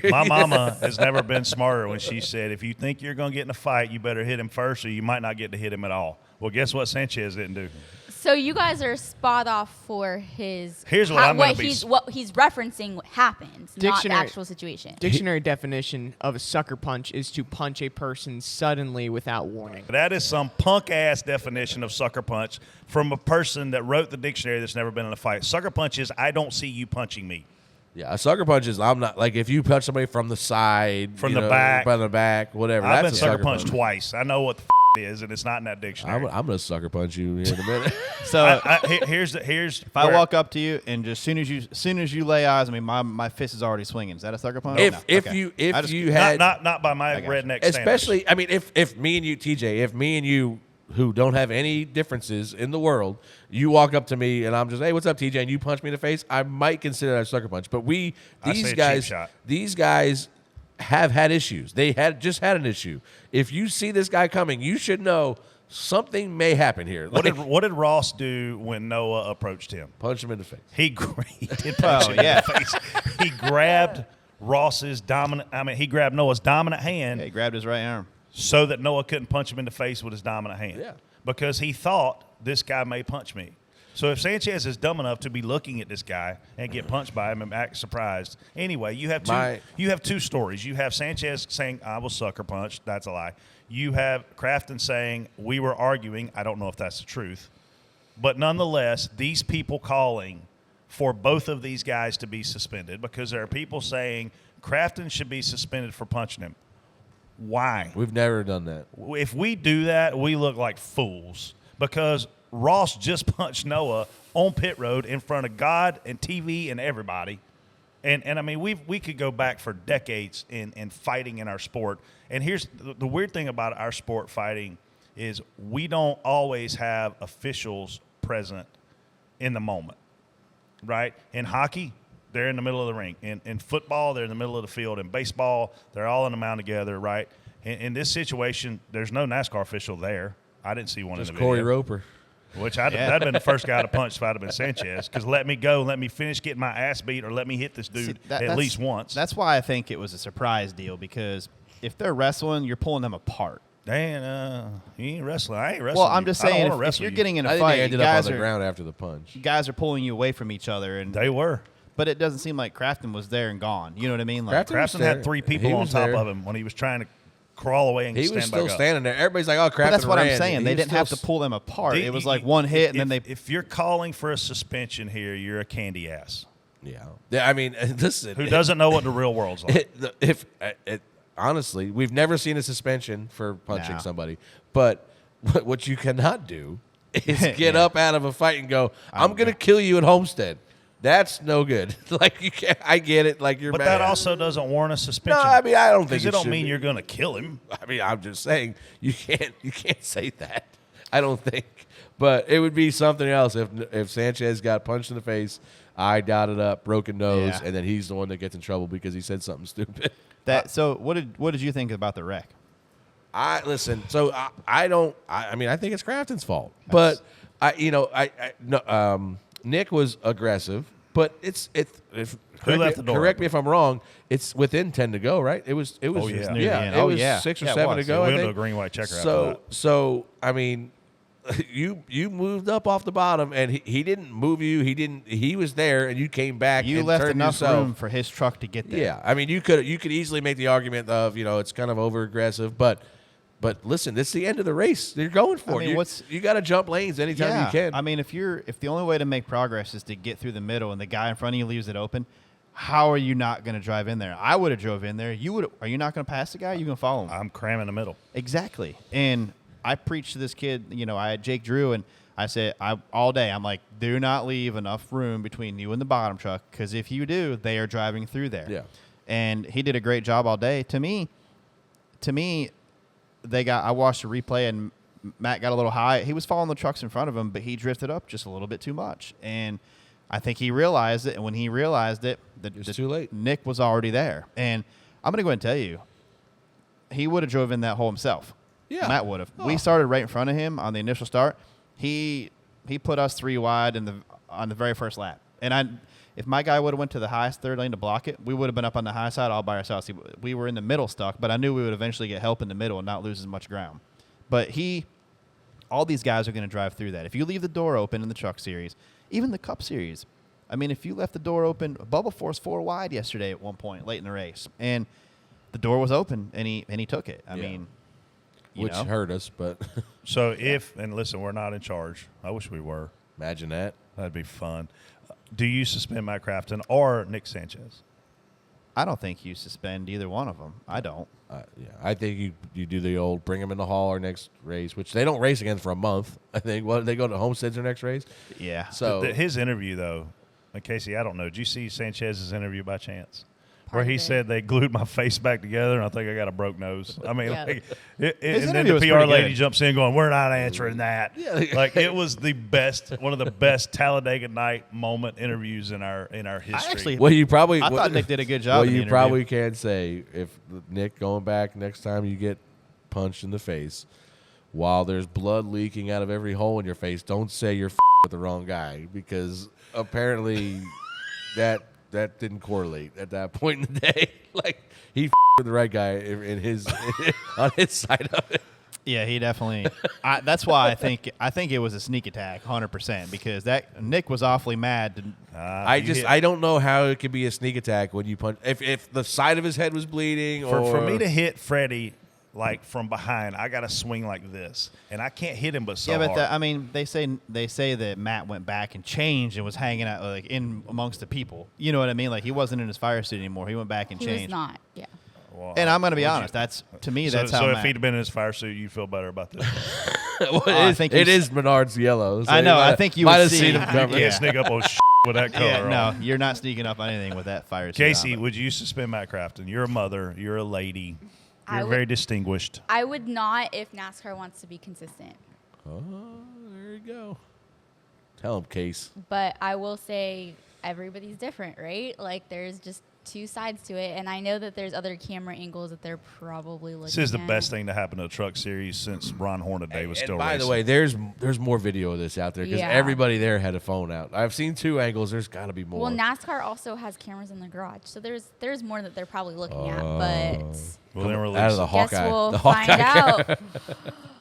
My mama has never been smarter when she said, if you think you're going to get in a fight, you better hit him first or you might not get to hit him at all. Well, guess what Sanchez didn't do? So you guys are spot off for his. Here's what I'm gonna be- what he's referencing. What happens, not the Dictionary- actual situation. Dictionary definition of a sucker punch is to punch a person suddenly without warning. That is some punk-ass definition of sucker punch from a person that wrote the dictionary that's never been in a fight. Sucker punch is, I don't see you punching me. Yeah, a sucker punch is I'm not like if you punch somebody from the side, From you the know, back. from the back, whatever. I've that's been a sucker punched punch. twice. I know what the is, and it's not in that dictionary. I'm gonna sucker punch you here in a minute. So Here's if I walk up to you and just soon as you lay eyes on me, my fist is already swinging. Is that a sucker punch? If you had not by my redneck standards. especially, I mean, if me and you, TJ, if me and you, who don't have any differences in the world, you walk up to me and I'm just, hey, what's up, TJ, and you punch me in the face, I might consider that a sucker punch. But these guys have had issues. They just had an issue. If you see this guy coming, you should know something may happen here. What did Ross do when Noah approached him? Punch him in the face. He did punch him in the face. He grabbed he grabbed Noah's dominant hand. Yeah, he grabbed his right arm. So that Noah couldn't punch him in the face with his dominant hand. Yeah. Because he thought this guy may punch me. So if Sanchez is dumb enough to be looking at this guy and get punched by him and act surprised, anyway, you have two stories. You have Sanchez saying, I was sucker punched. That's a lie. You have Crafton saying, we were arguing. I don't know if that's the truth. But nonetheless, these people calling for both of these guys to be suspended because there are people saying Crafton should be suspended for punching him. Why? We've never done that. If we do that, we look like fools because Ross just punched Noah on pit road in front of God and TV and everybody. And I mean, we could go back for decades in fighting in our sport. And here's the weird thing about our sport fighting is we don't always have officials present in the moment, right? In hockey, they're in the middle of the ring. In football, they're in the middle of the field. In baseball, they're all in the mound together, right? In this situation, there's no NASCAR official there. I didn't see one in the video. Corey Roper. Which that'd have been the first guy to punch if I'd have been Sanchez. Because let me go, let me finish getting my ass beat, or let me hit this dude at least once. That's why I think it was a surprise deal, because if they're wrestling, you're pulling them apart. Dan, he ain't wrestling. I ain't wrestling. Well, I'm just saying, if you're getting in a I think fight, they ended you up on guys the are ground after the punch. guys are pulling you away from each other, and They were. but it doesn't seem like Crafton was there and gone. You know what I mean? Like, Crafton was Crafton there. had three people He on was top there. of him when he was trying to crawl away and He stand was still back up. standing there. Everybody's like, "Oh, Crafton but that's what ran." I'm saying. He They was didn't have still to pull them apart. The- It was like one hit, and then they. If you're calling for a suspension here, you're a candy ass Yeah, I mean, listen. who doesn't know what the real world's like. Honestly, we've never seen a suspension for punching No. somebody, but what you cannot do is get up out of a fight and go, "I'm going to kill you at Homestead." That's no good. Like, you can't. I get it. Like, you're But mad. that also doesn't warrant a No, suspension. I mean, I don't think Because it don't should mean be. you're going to kill him. I mean, I'm just saying you can't say that. I don't think. But it would be something else if Sanchez got punched in the face, eye dotted up, broken nose, Yeah. and then he's the one that gets in trouble because he said something stupid. So what did you think about the wreck? Listen. So I mean, I think it's Crafton's fault, but Nick was aggressive, but Who left the door Correct open? me if I'm wrong. It's within 10 to go, right? It was. yeah. Near the end. It Oh, was yeah. 6 or Yeah, it 7 to was. go. We I went to think. a green white checker after that. So I mean, you moved up off the bottom, and he didn't move you. He was there, and you came back. You and left turned enough yourself. room for his truck to get there. Yeah, I mean, you could easily make the argument of it's kind of over aggressive, but listen, this is the end of the race. You're going for I mean, it. You got to jump lanes anytime you can. I mean, if the only way to make progress is to get through the middle and the guy in front of you leaves it open, how are you not going to drive in there? I would have drove in there. Are you not going to pass the guy? You going to follow him? I'm cramming the middle. Exactly. And I preached to this kid, I had Jake Drew, and I said, all day, I'm like, do not leave enough room between you and the bottom truck, because if you do, they are driving through there. Yeah. And he did a great job all day. To me, I watched the replay, and Matt got a little high. He was following the trucks in front of him, but he drifted up just a little bit too much. And I think he realized it, and when he realized it, was too late. Nick was already there. And I'm going to go ahead and tell you, he would have drove in that hole himself. Yeah. Matt would have. Oh. We started right in front of him on the initial start. He put us 3 wide on the very first lap. And if my guy would have went to the highest third lane to block it, we would have been up on the high side all by ourselves. We were in the middle stuck, but I knew we would eventually get help in the middle and not lose as much ground. But all these guys are going to drive through that. If you leave the door open in the Truck Series, even the Cup Series, I mean, if you left the door open, Bubba forced 4 wide yesterday at one point late in the race, and the door was open, and he took it. I mean, Which hurt us, but So and listen, we're not in charge. I wish we were. imagine that. That'd be fun. Do you suspend Matt Crafton or Nick Sanchez? I don't think you suspend either one of them. I don't. Yeah, I think you do the old bring them in the hall or next race, which they don't race again for a month. I think. What, they go to Homestead's their next race? Yeah. So His interview, though, Casey, I don't know. Did you see Sanchez's interview by chance? Part Where he of it. said they glued my face back together, and I think I got a broke nose. I mean, Yeah. like, His and then interview the was PR pretty lady good. jumps in going, "We're not answering that." Like it was the best, one of the best Talladega night moment interviews in our history. actually- well, you probably. I thought Nick did a good job Well, in the you interview. probably can say if Nick going back next time you get punched in the face, while there's blood leaking out of every hole in your face, don't say you're with the wrong guy because apparently that didn't correlate at that point in the day. Like he with the right guy in his on his side of it. Yeah, he definitely. That's why I think it was a sneak attack, 100%, because that Nick was awfully mad. I don't know how it could be a sneak attack when you punch if the side of his head was bleeding for me to hit Freddie like from behind, I got to swing like this, and I can't hit him but so Yeah, but hard. I mean, they say that Matt went back and changed and was hanging out like in amongst the people. You know what I mean? Like he wasn't in his fire suit anymore. He went back and He changed. was not. Yeah. Well, And I'm going to be would you- honest. That's to me. So, That's how. so if Matt, he'd been in his fire suit, you'd feel better about this. well, I think it he's- is Menard's yellow. So I know, you I might- think you might would have see- seen him You You coming. Yeah. can't sneak up on with that color yeah, on. no, you're not sneaking up on anything with that fire suit. Casey, on, would you suspend Matt Crafton? You're a mother. You're a lady. I You're would- very distinguished. I would not if NASCAR wants to be consistent. Oh, there you go. Tell him, Case. But I will say everybody's different, right? Like there's just two sides to it, and I know that there's other camera angles that they're probably looking at. This is the best thing to happen to the Truck Series since Ron Hornaday was And still by racing. the way, there's more video of this out there because Yeah. everybody there had a phone out. I've seen 2 angles. There's got to be more. Well, NASCAR also has cameras in the garage, so there's more that they're probably looking at. But Well, then release out of the it. Hawkeye. guess we'll the find Hawkeye.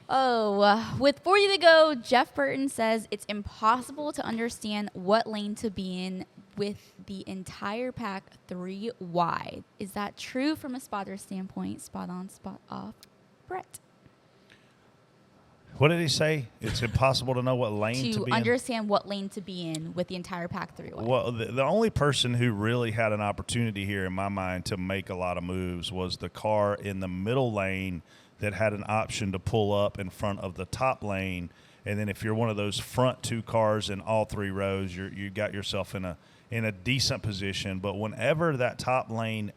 out. With 40 to go, Jeff Burton says it's impossible to understand what lane to be in with the entire pack 3 wide. Is that true from a spotter standpoint? Spot on, spot off. Brett. What did he say? It's impossible to know what lane to To be in. understand what lane to be in with the entire pack 3 wide. Well, the only person who really had an opportunity here in my mind to make a lot of moves was the car in the middle lane that had an option to pull up in front of the top lane. And then if you're one of those front 2 cars in all 3 rows, you got yourself in a decent position. But whenever that top lane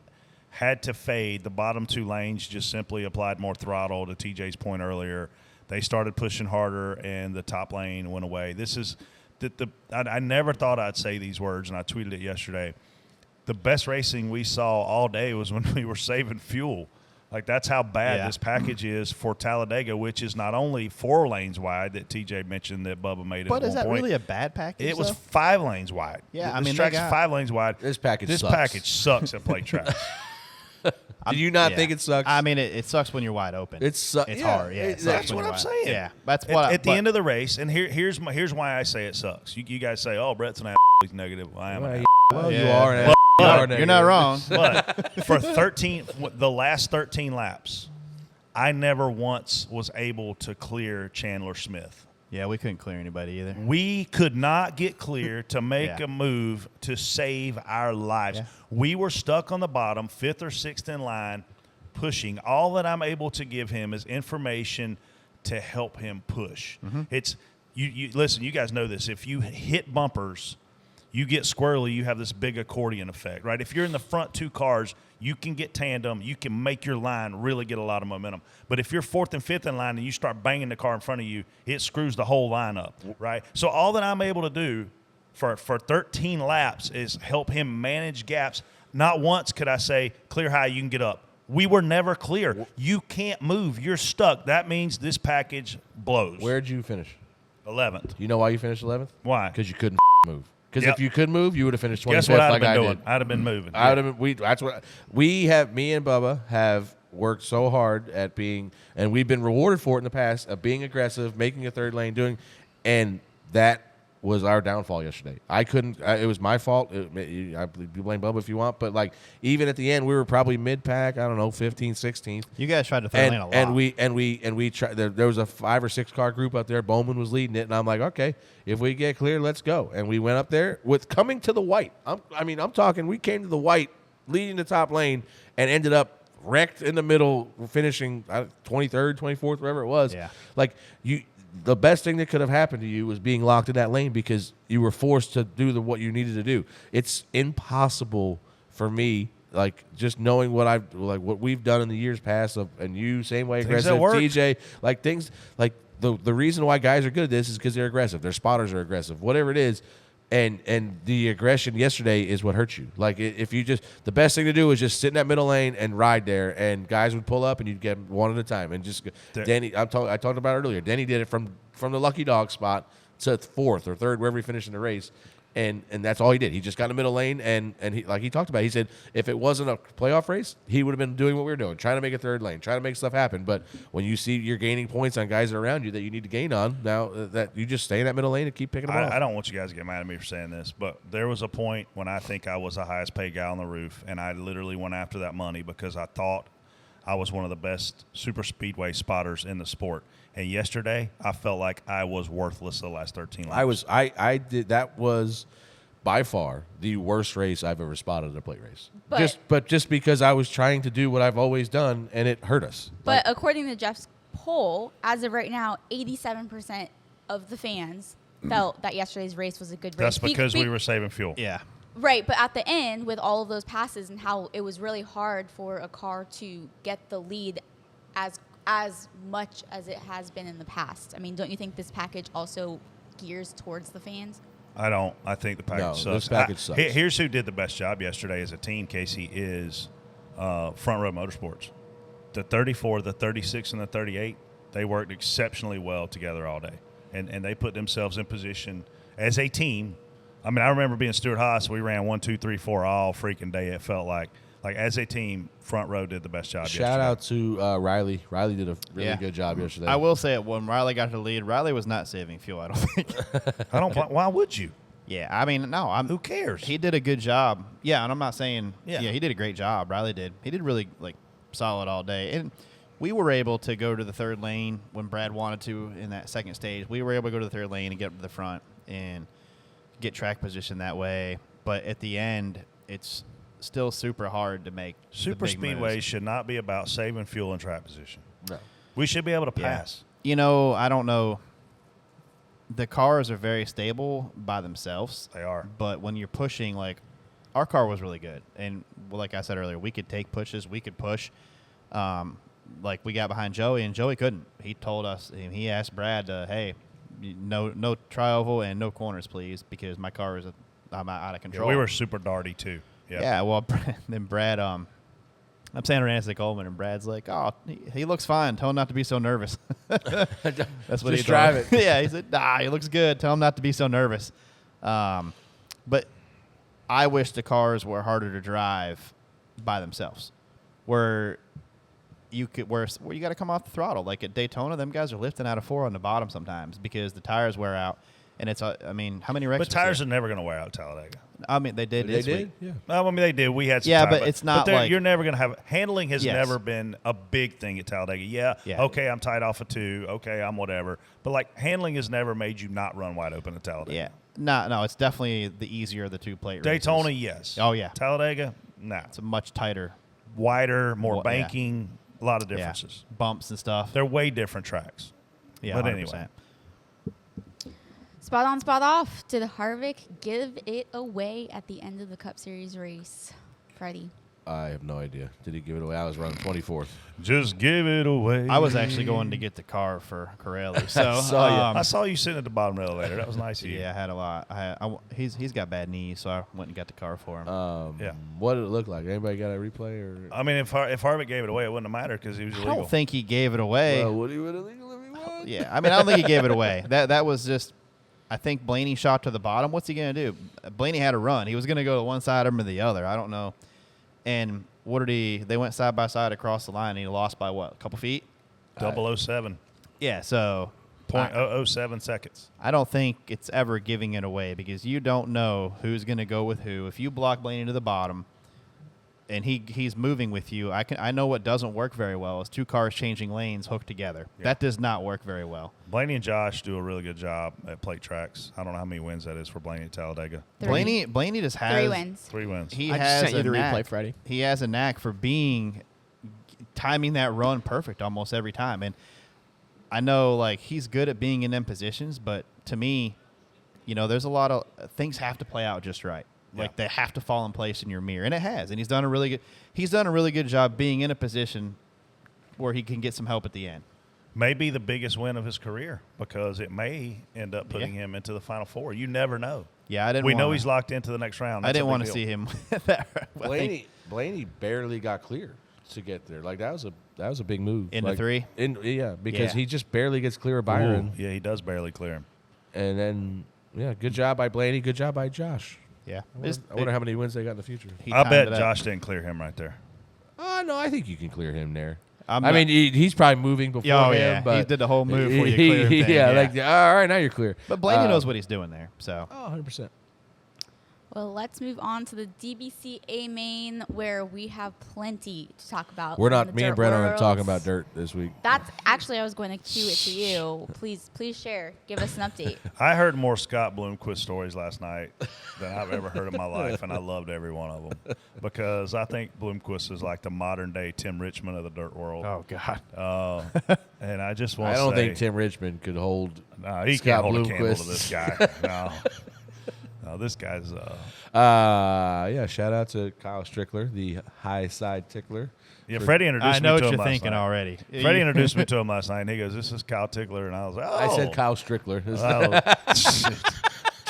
had to fade, the bottom 2 lanes just simply applied more throttle. To TJ's point earlier, they started pushing harder, and the top lane went away. This is I never thought I'd say these words, and I tweeted it yesterday. The best racing we saw all day was when we were saving fuel. Like, that's how bad Yeah. this package is for Talladega, which is not only 4 lanes wide that TJ mentioned that Bubba made But at is one that point. really a bad package? It was though? 5 lanes wide. Yeah, This I mean, they track's got- 5 lanes wide. This package This sucks. package sucks at plate tracks. Do you not Yeah. think it sucks? I mean, it sucks when you're wide open. It's It's hard. Yeah, it sucks That's when what you're I'm wide. saying. Yeah, that's At, what. at the end of the race, and here's why I say it sucks. You guys say, "Oh, Brett's an he's negative." Well, I am. an well, you Yeah. are. Well, you are you're not negative. wrong. But for the last 13 laps, I never once was able to clear Chandler Smith. Yeah, we couldn't clear anybody either. We could not get clear to make Yeah. a move to save our lives. Yeah. We were stuck on the bottom, 5th or 6th in line, pushing. All that I'm able to give him is information to help him push. Mm-hmm. It's you listen, you guys know this. If you hit bumpers, you get squirrely, you have this big accordion effect, right? If you're in the front 2 cars, you can get tandem, you can make your line really get a lot of momentum. But if you're 4th and 5th in line and you start banging the car in front of you, it screws the whole line up, right? So all that I'm able to do for 13 laps is help him manage gaps. Not once could I say, clear high, you can get up. We were never clear. You can't move. You're stuck. That means this package blows. Where'd you finish? 11th. You know why you finished 11th? Why? Because you couldn't move. Because Yep. if you could move, you would have finished 25th Guess what I'd like have I been doing? did. I'd have been moving. I would have been. That's what we have. Me and Bubba have worked so hard at being, and we've been rewarded for it in the past of being aggressive, making a third lane, and that was our downfall yesterday. I couldn't. It was my fault. You blame Bubba if you want, but like even at the end, we were probably mid pack. I don't know, 15th, 16th. You guys tried to throw lane a lot. And we tried. There was a 5 or 6 car group out there. Bowman was leading it, and I'm like, okay, if we get clear, let's go. And we went up there with coming to the white. I'm talking. We came to the white leading the top lane and ended up wrecked in the middle, finishing 23rd, 24th, wherever it was. Yeah. Like the best thing that could have happened to you was being locked in that lane because you were forced to do what you needed to do. It's impossible for me, like just knowing what we've done in the years past, and you same way, Things aggressive, that work. TJ, like things like the reason why guys are good at this is because they're aggressive. Their spotters are aggressive, whatever it is. And the aggression yesterday is what hurts you. Like if you just the best thing to do is just sit in that middle lane and ride there, and guys would pull up and you'd get them one at a time. And just Denny, I talked about it earlier. Denny did it from the lucky dog spot to fourth or third, wherever he finished in the race. And that's all he did. He just got in the middle lane, and he, like he talked about, he said if it wasn't a playoff race, he would have been doing what we were doing, trying to make a third lane, trying to make stuff happen. But when you see you're gaining points on guys around you that you need to gain on, now that you just stay in that middle lane and keep picking them off. I don't want you guys to get mad at me for saying this, but there was a point when I think I was the highest paid guy on the roof, and I literally went after that money because I thought I was one of the best super speedway spotters in the sport. And yesterday, I felt like I was worthless the last 13 laps. That was by far the worst race I've ever spotted in a plate race. But- Just because I was trying to do what I've always done, and it hurt us. But according to Jeff's poll, as of right now, 87% of the fans felt that yesterday's race was a good race. That's because we were saving fuel. Yeah. Right, but at the end, with all of those passes and how it was really hard for a car to get the lead as much as it has been in the past. I mean, don't you think this package also gears towards the fans? I don't. I think the package sucks. This package sucks. Here's who did the best job yesterday as a team, Casey, is Front Row Motorsports. The 34, the 36, and the 38, they worked exceptionally well together all day. And they put themselves in position as a team. I mean, I remember being Stuart Haas. We ran 1, 2, 3, 4 all freaking day. It felt like as a team, Front Row did the best job yesterday. Shout out to Riley. Riley did a really good job yesterday. I will say it, when Riley got to the lead, Riley was not saving fuel, I don't think. Why would you? Yeah, I mean, no. Who cares? He did a good job. Yeah, and I'm not saying Yeah. he did a great job. Riley did. He did really solid all day. And we were able to go to the third lane when Brad wanted to in that second stage. We were able to go to the third lane and get up to the front and get track position that way. But at the end, it's still super hard to make Super the big speedways moves. should not be about saving fuel and track position. No. We should be able to Yeah. pass. You know, I don't know. The cars are very stable by themselves. They are. But when you're pushing, our car was really good. And like I said earlier, we could take pushes. We could push. We got behind Joey, and Joey couldn't. He told us, and he asked Brad, hey, no tri-oval and no corners, please, because my car is I'm out of control. Yeah, we were super darty, too. Yeah, well, then Brad, I'm saying to Nancy Coleman, and Brad's like, oh, he looks fine. Tell him not to be so nervous. That's what Just he drive told it. Yeah, he said, he looks good. Tell him not to be so nervous. But I wish the cars were harder to drive by themselves, where you got to come off the throttle. Like at Daytona, them guys are lifting out of 4 on the bottom sometimes because the tires wear out. And it's, how many wrecks? But tires are never going to wear out Talladega. I mean, they did. This week. Yeah. I mean, they did. We had some Yeah, time, but it's not but like- you're never going to have handling has Yes. never been a big thing at Talladega. Yeah. Okay, I'm tied off of 2. Okay, I'm whatever. But handling has never made you not run wide open at Talladega. Yeah. No, it's definitely the easier of the two plate races. Daytona, yes. Oh, yeah. Talladega, no. It's a much tighter. Wider, more Well, yeah. banking, a lot of Yeah. differences. Bumps and stuff. They're way different tracks. Yeah, but 100%. anyway. Spot on, spot off. Did Harvick give it away at the end of the Cup Series race? Freddie. I have no idea. Did he give it away? I was running 24th. Just give it away. I was actually going to get the car for Corelli. So saw you. I saw you sitting at the bottom of the elevator. That was nice of you. yeah, I had a lot. He's got bad knees, so I went and got the car for him. Yeah. What did it look like? Anybody got a replay? Or I mean, if Harvick gave it away, it wouldn't have mattered because he was I illegal. don't think he gave it away. Well, would he would illegal if he won? Yeah, I mean, I don't think he gave it away. That was just. I think Blaney shot to the bottom. What's he going to do? Blaney had a run. He was going to go to one side of him or the other. I don't know. And they went side by side across the line, and he lost by what, a couple feet? 007. Yeah, so 0.007 seconds. I don't think it's ever giving it away because you don't know who's going to go with who. If you block Blaney to the bottom, and he's moving with you. I know what doesn't work very well is 2 cars changing lanes hooked together. Yeah. That does not work very well. Blaney and Josh do a really good job at plate tracks. I don't know how many wins that is for Blaney at Talladega. 3. Blaney just has 3 wins. 3 wins. He I just has sent you a the knack. replay, Freddie. He has a knack for timing that run perfect almost every time. And I know like he's good at being in them positions, but to me, there's a lot of things have to play out just right. Like they have to fall in place in your mirror, and it has. And he's done a really good job being in a position where he can get some help at the end. Maybe the biggest win of his career because it may end up putting him into the Final Four. You never know. Yeah, I didn't. We know he's locked into the next round. I That's didn't a want big to deal. see him. Blaney barely got clear to get there. Like that was a big move. Into like, 3? Because Yeah. he just barely gets clear of Byron. Ooh, yeah, he does barely clear him. And then good job by Blaney, good job by Josh. Yeah, I wonder how many wins they got in the future. he I timed bet it up. Josh didn't clear him right there. No, I think you can clear him there. I'm I not- mean, he's probably moving before Oh, him. yeah. But He did the whole move before you clear him thing, Yeah, yeah. like all right, now you're clear. But Blaney knows what he's doing there. So 100%. Well, let's move on to the DBCA main, where we have plenty to talk about. We're in not. the Me and dirt Brett aren't world. talking about dirt this week. That's actually, I was going to cue it to you. Please share. Give us an update. I heard more Scott Bloomquist stories last night than I've ever heard in my life, and I loved every one of them because I think Bloomquist is like the modern day Tim Richmond of the dirt world. oh god, And I just want I to say, don't think Tim Richmond could hold. no, he Scott can't hold a candle to Bloomquist. this guy. No, this guy's. Shout out to Kyle Strickler, the high side tickler. Yeah, Freddie introduced I me know to what him you're last thinking night. already. Freddie introduced me to him last night, and he goes, "This is Kyle Tickler," and I was like, "Oh." I said Kyle Strickler. Oh, shit.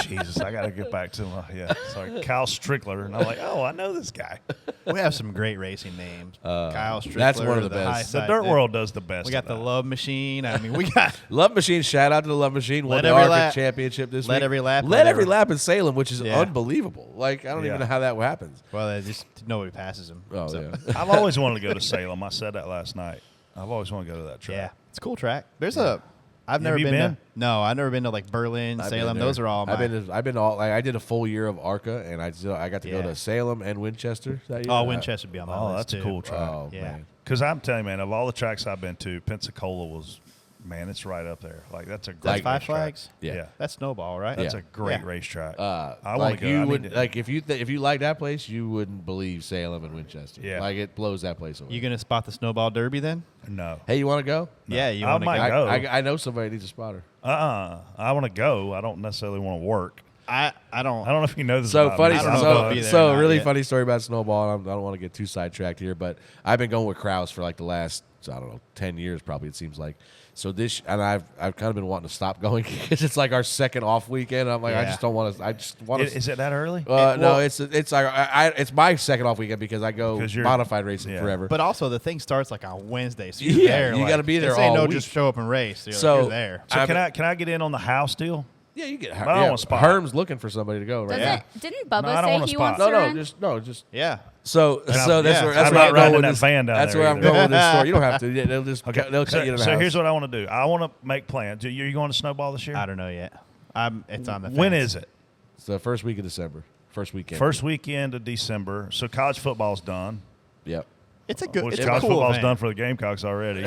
Jesus, I got to get back to him. Yeah, sorry, Kyle Strickler, and I'm like, "Oh, I know this guy." We have some great racing names. Kyle Strickler, that's one of the best. high The side dirt thing. world does the best. We got of the that. Love Machine. I mean, we got Love Machine, shout out to the Love Machine. Won Let the every Arctic lap- Championship this let week. every lap, Let every whatever. lap in Salem, which is Yeah. unbelievable. Like, I don't Yeah. even know how that happens. well, just nobody passes him. Oh, so. yeah. I've always wanted to go to Salem. I said that last night. I've always wanted to go to that track. Yeah, it's a cool track. There's I've never you been, been? to. No, I've never been to like Berlin, I've Salem. been there. Those are all. I've been to all. Like, I did a full year of ARCA, and I got to go Yeah. to Salem and Winchester that year. Oh, Winchester would be on my Oh, list that's a too. cool track. Oh, Yeah. man. Because I'm telling you, man, of all the tracks I've been to, Pensacola was, man, it's right up there. Like that's a great That's Five racetrack. Flags. Yeah. That's Snowball, right? That's Yeah. a great Yeah. racetrack. I I want like to go. you I need would to- like if you like that place, you wouldn't believe Salem and Winchester. Yeah. Like it blows that place away. You gonna spot the Snowball Derby then? No. Hey, you want to go? Yeah, you I want to might go? go. I know somebody needs a spotter. I want to go. I don't necessarily want to work. I don't. I don't know if you know this. So about funny. me. I don't know if I'll be there or not Really yet. funny story about Snowball. And I don't want to get too sidetracked here, but I've been going with Kraus for like the last 10 years probably. It seems like. So I've kind of been wanting to stop going because it's like our second off weekend. I'm like I Yeah. just don't want to. I just want to. Is it that early? No, it's my second off weekend because I go 'Cause you're- modified racing yeah. forever. But also, the thing starts like on Wednesday, so you're Yeah, there. you like, gotta be there this ain't all no week. just show up and race. You're, So- like, you're there. So I'm- can I get in on the house deal? yeah, you get. I don't want a spot. Herm's looking for somebody to go right Doesn't now. didn't No, I Bubba don't want a say he spot. wants No, to no, run? just Yeah. so And so I'm- that's yeah, where that's I'm where not I'm riding going with that this. van down That's there where I'm either. going with this story. You don't have to. Yeah, they'll just Okay. they'll cut you to the So house. here's what I want to do. I want to make plans. Are you going to Snowball this year? I don't know yet. It's on the. When fence. is it? It's the first week of December. First weekend. First weekend of December. So college football's done. Yep. It's a good. Which It's a college cool football's event. done for the Gamecocks already.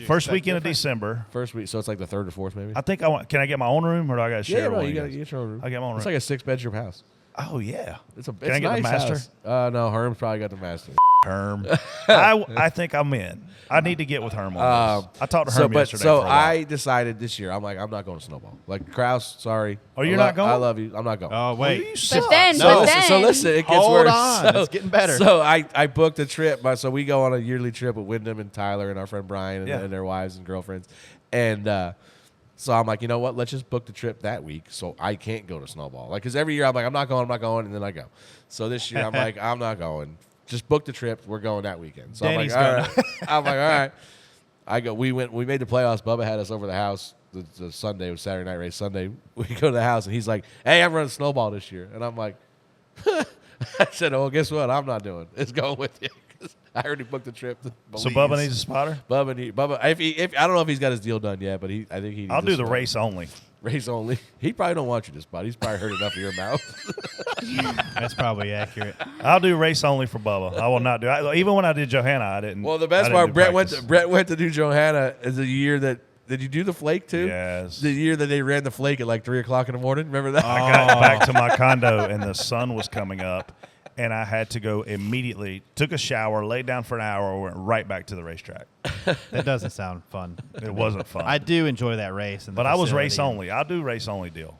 First expect weekend of different? December. First week, so it's like the third or fourth, maybe. I think I want. Can I get my own room, or do I got to share? Yeah, no, one you of got to guys? get your own room. I get my own It's room. like a 6-bedroom house. Oh yeah. It's a. Can I it's get the nice master? house. No, Herm's probably got the master. Herm. I think I'm in. I need to get with Herm on this. I talked to Herm yesterday. So for a while. I decided this year. I'm like, I'm not going to Snowball. Like Kraus, sorry. Oh, you're not going? I love you. I'm not going. Oh wait. you But suck. then, No, but listen, then, So listen, it gets Hold worse. on, So, it's getting better. So I booked a trip. So we go on a yearly trip with Wyndham and Tyler and our friend Brian and, Yeah. and their wives and girlfriends. And so I'm like, you know what? Let's just book the trip that week so I can't go to Snowball. Like, because every year I'm like, I'm not going, and then I go. So this year I'm like, I'm not going. Just book the trip. We're going that weekend. So Danny's I'm going. like, all right. I'm like, all right. I go. We made the playoffs. Bubba had us over the house. The Sunday was Saturday night race. Sunday we go to the house and he's like, "Hey, I'm running Snowball this year," and I'm like, I said, "Oh, guess what? I'm not doing. It's going with you." 'Cause I already booked the trip. To So Belize. Bubba needs a spotter. Bubba. If I don't know if he's got his deal done yet, but I think he. Needs I'll a do the spot. race only. Race only. He probably don't want you to spot. He's probably heard enough of your mouth. That's probably accurate. I'll do race only for Bubba. I will not do. Even when I did Johanna, I didn't. Well, the best I part, didn't do practice. Brett went to do Johanna is the year that. Did you do the flake too? Yes. The year that they ran the flake at like 3:00 in the morning. Remember that? I got back to my condo and the sun was coming up, and I had to go immediately. Took a shower, laid down for an hour, went right back to the racetrack. That doesn't sound fun. It wasn't fun. I do enjoy that race. But I was race only. I'll do race only deal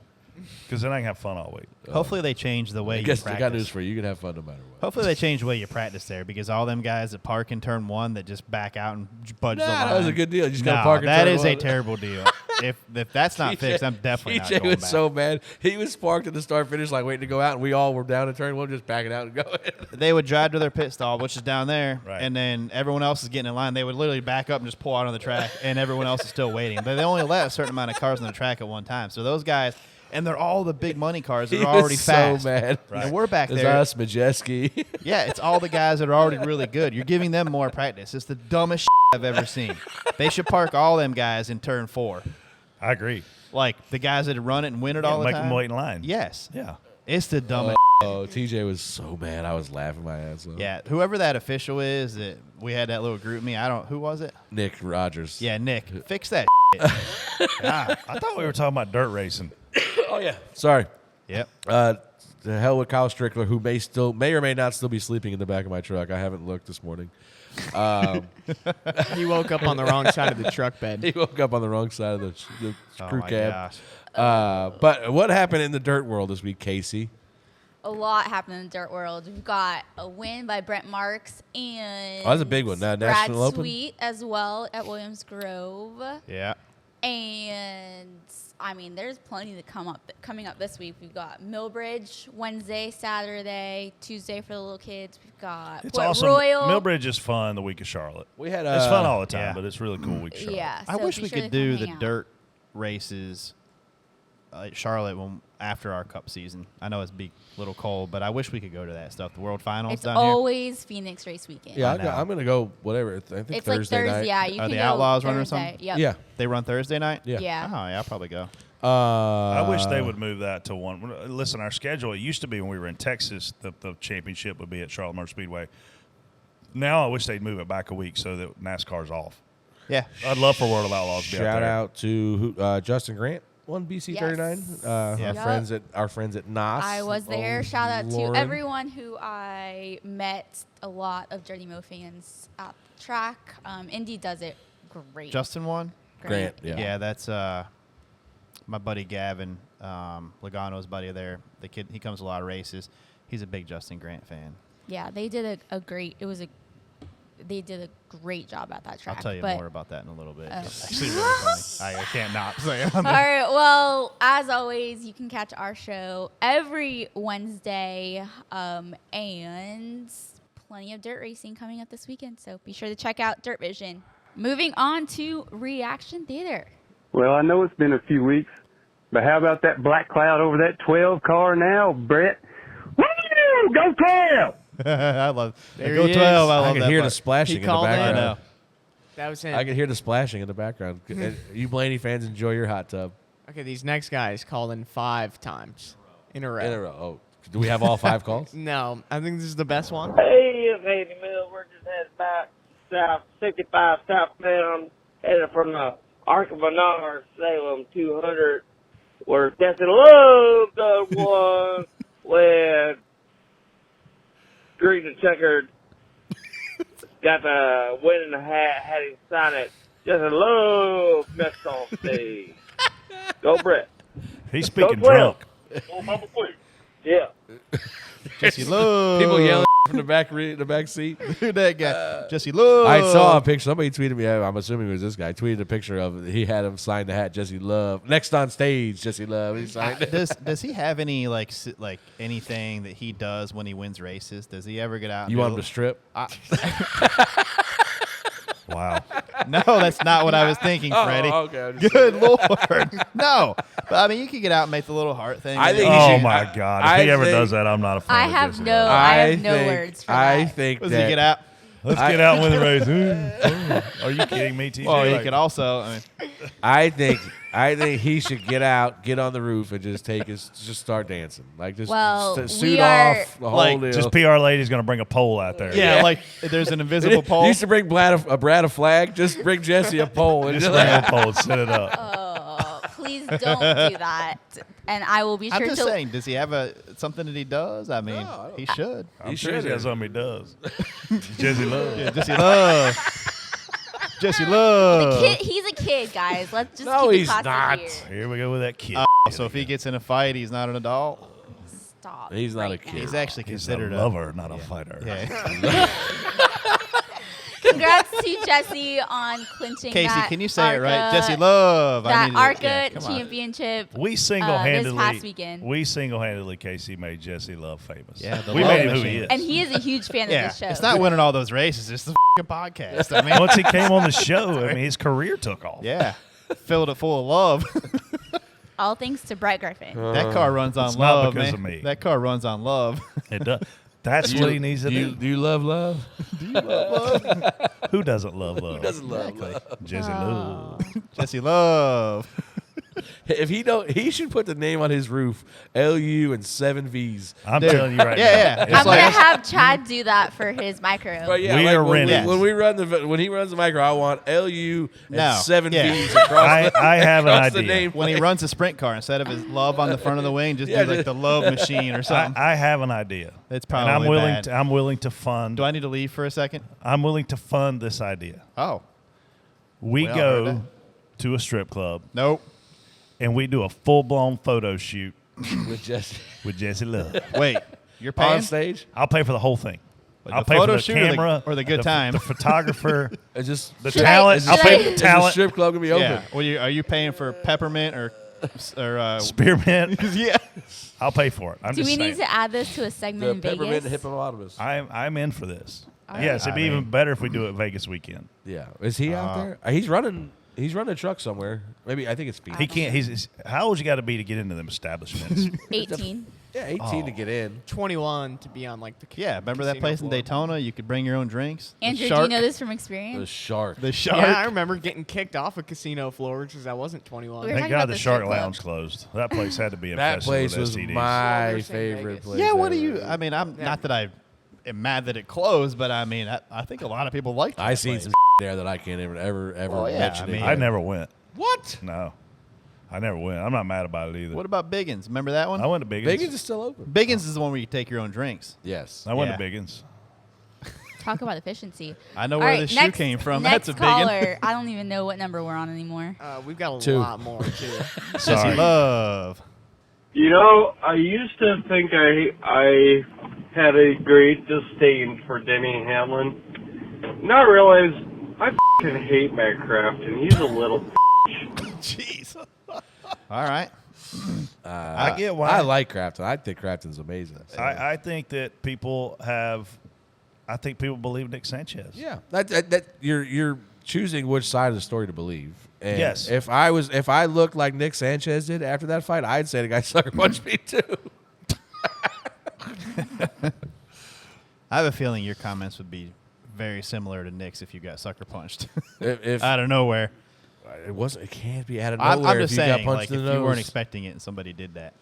because then I can have fun all week. Hopefully they change the way I you guess I practice. got news for you. You can have fun no matter what. Hopefully they change the way you practice there because all them guys that park in turn 1 that just back out and budge the line. That was a good deal. You just No, got to park in that turn is a 1. terrible deal. if that's not fixed, I'm definitely not TJ going was back. so mad. He was parked at the start finish, like waiting to go out, and we all were down in turn 1, just backing out and going. They would drive to their pit stall, which is down there, Right. and then everyone else is getting in line. They would literally back up and just pull out on the track, and everyone else is still waiting. But they only let a certain amount of cars on the track at one time. So those guys, and they're all the big money cars that He are already was so fast. mad. And we're back It's there. us, Majeski. Yeah, it's all the guys that are already really good. You're giving them more practice. It's the dumbest I've ever seen. They should park all them guys in turn 4. I agree. Like the guys that run it and win it all the Make time. them wait in line. Yes. Yeah. It's the dumbest. Oh, TJ was so mad. I was laughing my ass off. Yeah, whoever that official is that we had that little group me. Who was it? Nick Rogers. Yeah, Nick. Fix that. God, I thought we were talking about dirt racing. Oh yeah. Sorry. Yep. The hell with Kyle Strickler, who may or may not still be sleeping in the back of my truck. I haven't looked this morning. He woke up on the wrong side of the truck bed. He woke up on the wrong side of the crew my cab. gosh. But what happened in the dirt world this week, Casey? A lot happened in the dirt world. We've got a win by Brent Marks and Oh, that's a big one. Brad National Open? Sweet as well at Williams Grove. Yeah. And I mean, there's plenty coming up this week. We've got Millbridge Wednesday, Saturday, Tuesday for the little kids. We've got It's Port awesome. Royal. Millbridge is fun the week of Charlotte. We had It's fun all the time, yeah. but it's really cool week of Charlotte. Yeah, I so wish be we sure could to come do the hang out. dirt races at Charlotte after our Cup season. I know it's a little cold, but I wish we could go to that stuff. The World Finals It's down here. always Phoenix race weekend. Yeah, I know. I'm going to go whatever. I think It's Thursday like night. Thursday. Yeah, you Are can the go Outlaws running or Thursday. something? Yep. Yeah. They run Thursday night? Yeah. Yeah. Oh, yeah, I'll probably go. I wish they would move that to one. Listen, our schedule, it used to be when we were in Texas, the championship would be at Charlotte Motor Speedway. Now I wish they'd move it back a week so that NASCAR's off. Yeah. I'd love for World of Outlaws to be Shout out there. out to Justin Grant, won BC 39. Yes. Our friends at NAS. I was there. Oh, Shout out Lauren. to everyone who I met. A lot of Dirty Mo fans at the track. Indy does it great. Justin won? Grant. Yeah. Yeah, that's my buddy Gavin, Logano's buddy there. The kid, he comes to a lot of races. He's a big Justin Grant fan. Yeah, they did they did a great job at that track. I'll tell you but, more about that in a little bit. Oh. It's actually really funny. I can't not say it on All there. right. Well, as always, you can catch our show every Wednesday, and plenty of dirt racing coming up this weekend. So be sure to check out Dirt Vision. Moving on to Reaction Theater. Well, I know it's been a few weeks, but how about that black cloud over that 12 car now, Brett? Woo! Go 12! I love There Go he 12. is. I love I could that hear the part. splashing He in the called in. I background. know. That was him. I could hear the splashing in the background. And you Blaney fans, enjoy your hot tub. Okay, these next guys called in 5 times in a row. In a row. Oh, do we have all 5 calls? No, I think this is the best one. Hey, it's Andy Mill. We're just headed back south, 65 southbound, headed from the Ark of Menard, Salem 200. We're testing love the one with green and checkered. Got the win in the hat, had him sign it. Just a love next on stage. Go Brett. He's speaking Go 12. drunk. Go Bubba Quick. Yeah. Jesse Love. People yelling from the back seat. Who that guy? Jesse Love. I saw a picture. Somebody tweeted me. I'm assuming it was this guy. Tweeted a picture of he had him sign the hat. Jesse Love. Next on stage, Jesse Love. He signed it. Does he have any like anything that he does when he wins races? Does he ever get out? And You do want a him to strip? Wow. No, that's not what I was thinking, Freddie. okay. I'm just Good Lord. No. But, I mean, you could get out and make the little heart thing. I think he Oh should- my God! If I he ever think- does that, I'm not a fan. I of have Jesse no- Love. I have no words for I that. think Does that he get out? Let's get out and win the race. Are you kidding me, TJ? Well, he Like, could also. I mean, I think I think he should get out, get on the roof, and just just start dancing. Like just suit off the whole deal. Just PR lady's going to bring a pole out there. Yeah, like there's an invisible pole. He used to bring Brad a flag. Just bring Jesse a pole. And Just bring a pole and set it up. Oh, please don't do that. And I will be sure I'm to. just saying, does he have something that he does? I mean, he should. I'm sure he has something he does. Jesse Love. Yeah, Jesse Love. Jesse Love. He's a kid, guys. Let's just No, keep it he's classy not. here. Here we go with that kid. So if he gets in a fight, he's not an adult. Stop. He's not a right kid. now. He's actually He's considered a lover, not a fighter. Yeah. Congrats to Jesse on clinching Casey, that can you say it right? ARCA Jesse Love. That ARCA yeah, come on. championship. We single-handedly, this past weekend. Casey, made Jesse Love famous. Yeah, the we love made him who machine. he is. And he is a huge fan Yeah, of this show. it's not winning all those races. It's the fucking podcast. I mean, Once he came on the show, I mean, his career took off. yeah, filled it full of love. All thanks to Brett Griffin. That car runs on It's not love, because man. of me. That car runs on love. It does. That's what he needs to do. Do you love love? Who doesn't love love? Who doesn't love love? Jesse Love. Jesse Love. If he should put the name on his roof, LU and 7 V's. I'm Dude. telling you right Yeah, now. yeah. It's I'm like- gonna have Chad do that for his micro. But yeah, We like are when, renting. when he runs the micro, I want LU and No. 7 Yeah. V's across. I have an across the idea. name. When he runs a sprint car, instead of his love on the front of the wing, just Yeah, do like the love machine or something. I have an idea. It's And probably I'm willing bad. to I'm willing to fund Do I need to leave for a second? I'm willing to fund this idea. Oh, We We all heard go that. to a strip club nope. and we do a full-blown photo shoot with Jesse with Jesse Love. Wait, you're paying? on stage. I'll pay for the whole thing. Like I'll the pay for photo the shoot or the- camera or the good time? the photographer, It's just the Should talent. I- I'll should pay I- for the Is the talent. strip club gonna be open? Yeah. Well, are you paying for peppermint or Spearmint. yeah? I'll pay for it. I'm Do just we saying. need to add this to a segment The in peppermint Vegas? hippopotamus. I'm in for this. All Yes, it'd be I even mean- better if we do it Vegas weekend. Yeah, is he out there? He's running a truck somewhere. Maybe I think it's Phoenix. He can't. He's how old you got to be to get into them establishments? 18. Yeah, 18 to get in. 21 to be on like the Yeah, remember that casino place in floor. Daytona? You could bring your own drinks. The Andrew, do shark, you know this from The experience? shark. The shark. Yeah, I remember getting kicked off a casino floor because I wasn't 21. We're Thank talking God about the the Shark strip club. Lounge closed. That place had to be That infested place with was STDs. my Silver St. favorite Vegas. place. Yeah, what do ever. you? I mean, I'm Yeah. not that I am mad that it closed, but I mean, I think a lot of people liked it. I seen some there that I can't ever Well, yeah, mention. I mean- again. I never went. What? No, I never went. I'm not mad about it either. What about Biggins? Remember that one? I went to Biggins. Biggins is still open. Biggins is the one where you take your own drinks. Yes. I went Yeah. to Biggins. Talk about efficiency. I know All where right, this shoe next- came from. Next That's a biggin. caller. I don't even know what number we're on anymore. We've got a 2. lot more too. Jesse Sorry. Love. You know, I used to think I had a great disdain for Denny Hamlin. Now I realize I f***ing hate Matt Crafton. He's a little Jeez. All right. I get why. I like Crafton. I think Crafton's amazing. I think that people have. I think people believe Nick Sanchez. Yeah, that you're choosing which side of the story to believe. And Yes. If I looked like Nick Sanchez did after that fight, I'd say the guy sucker punched me too. I have a feeling your comments would be very similar to Nick's if you got sucker punched if out of nowhere. it can't be out of I'm nowhere. just if you saying, got like, punched if in the you weren't nose. expecting it and somebody did that.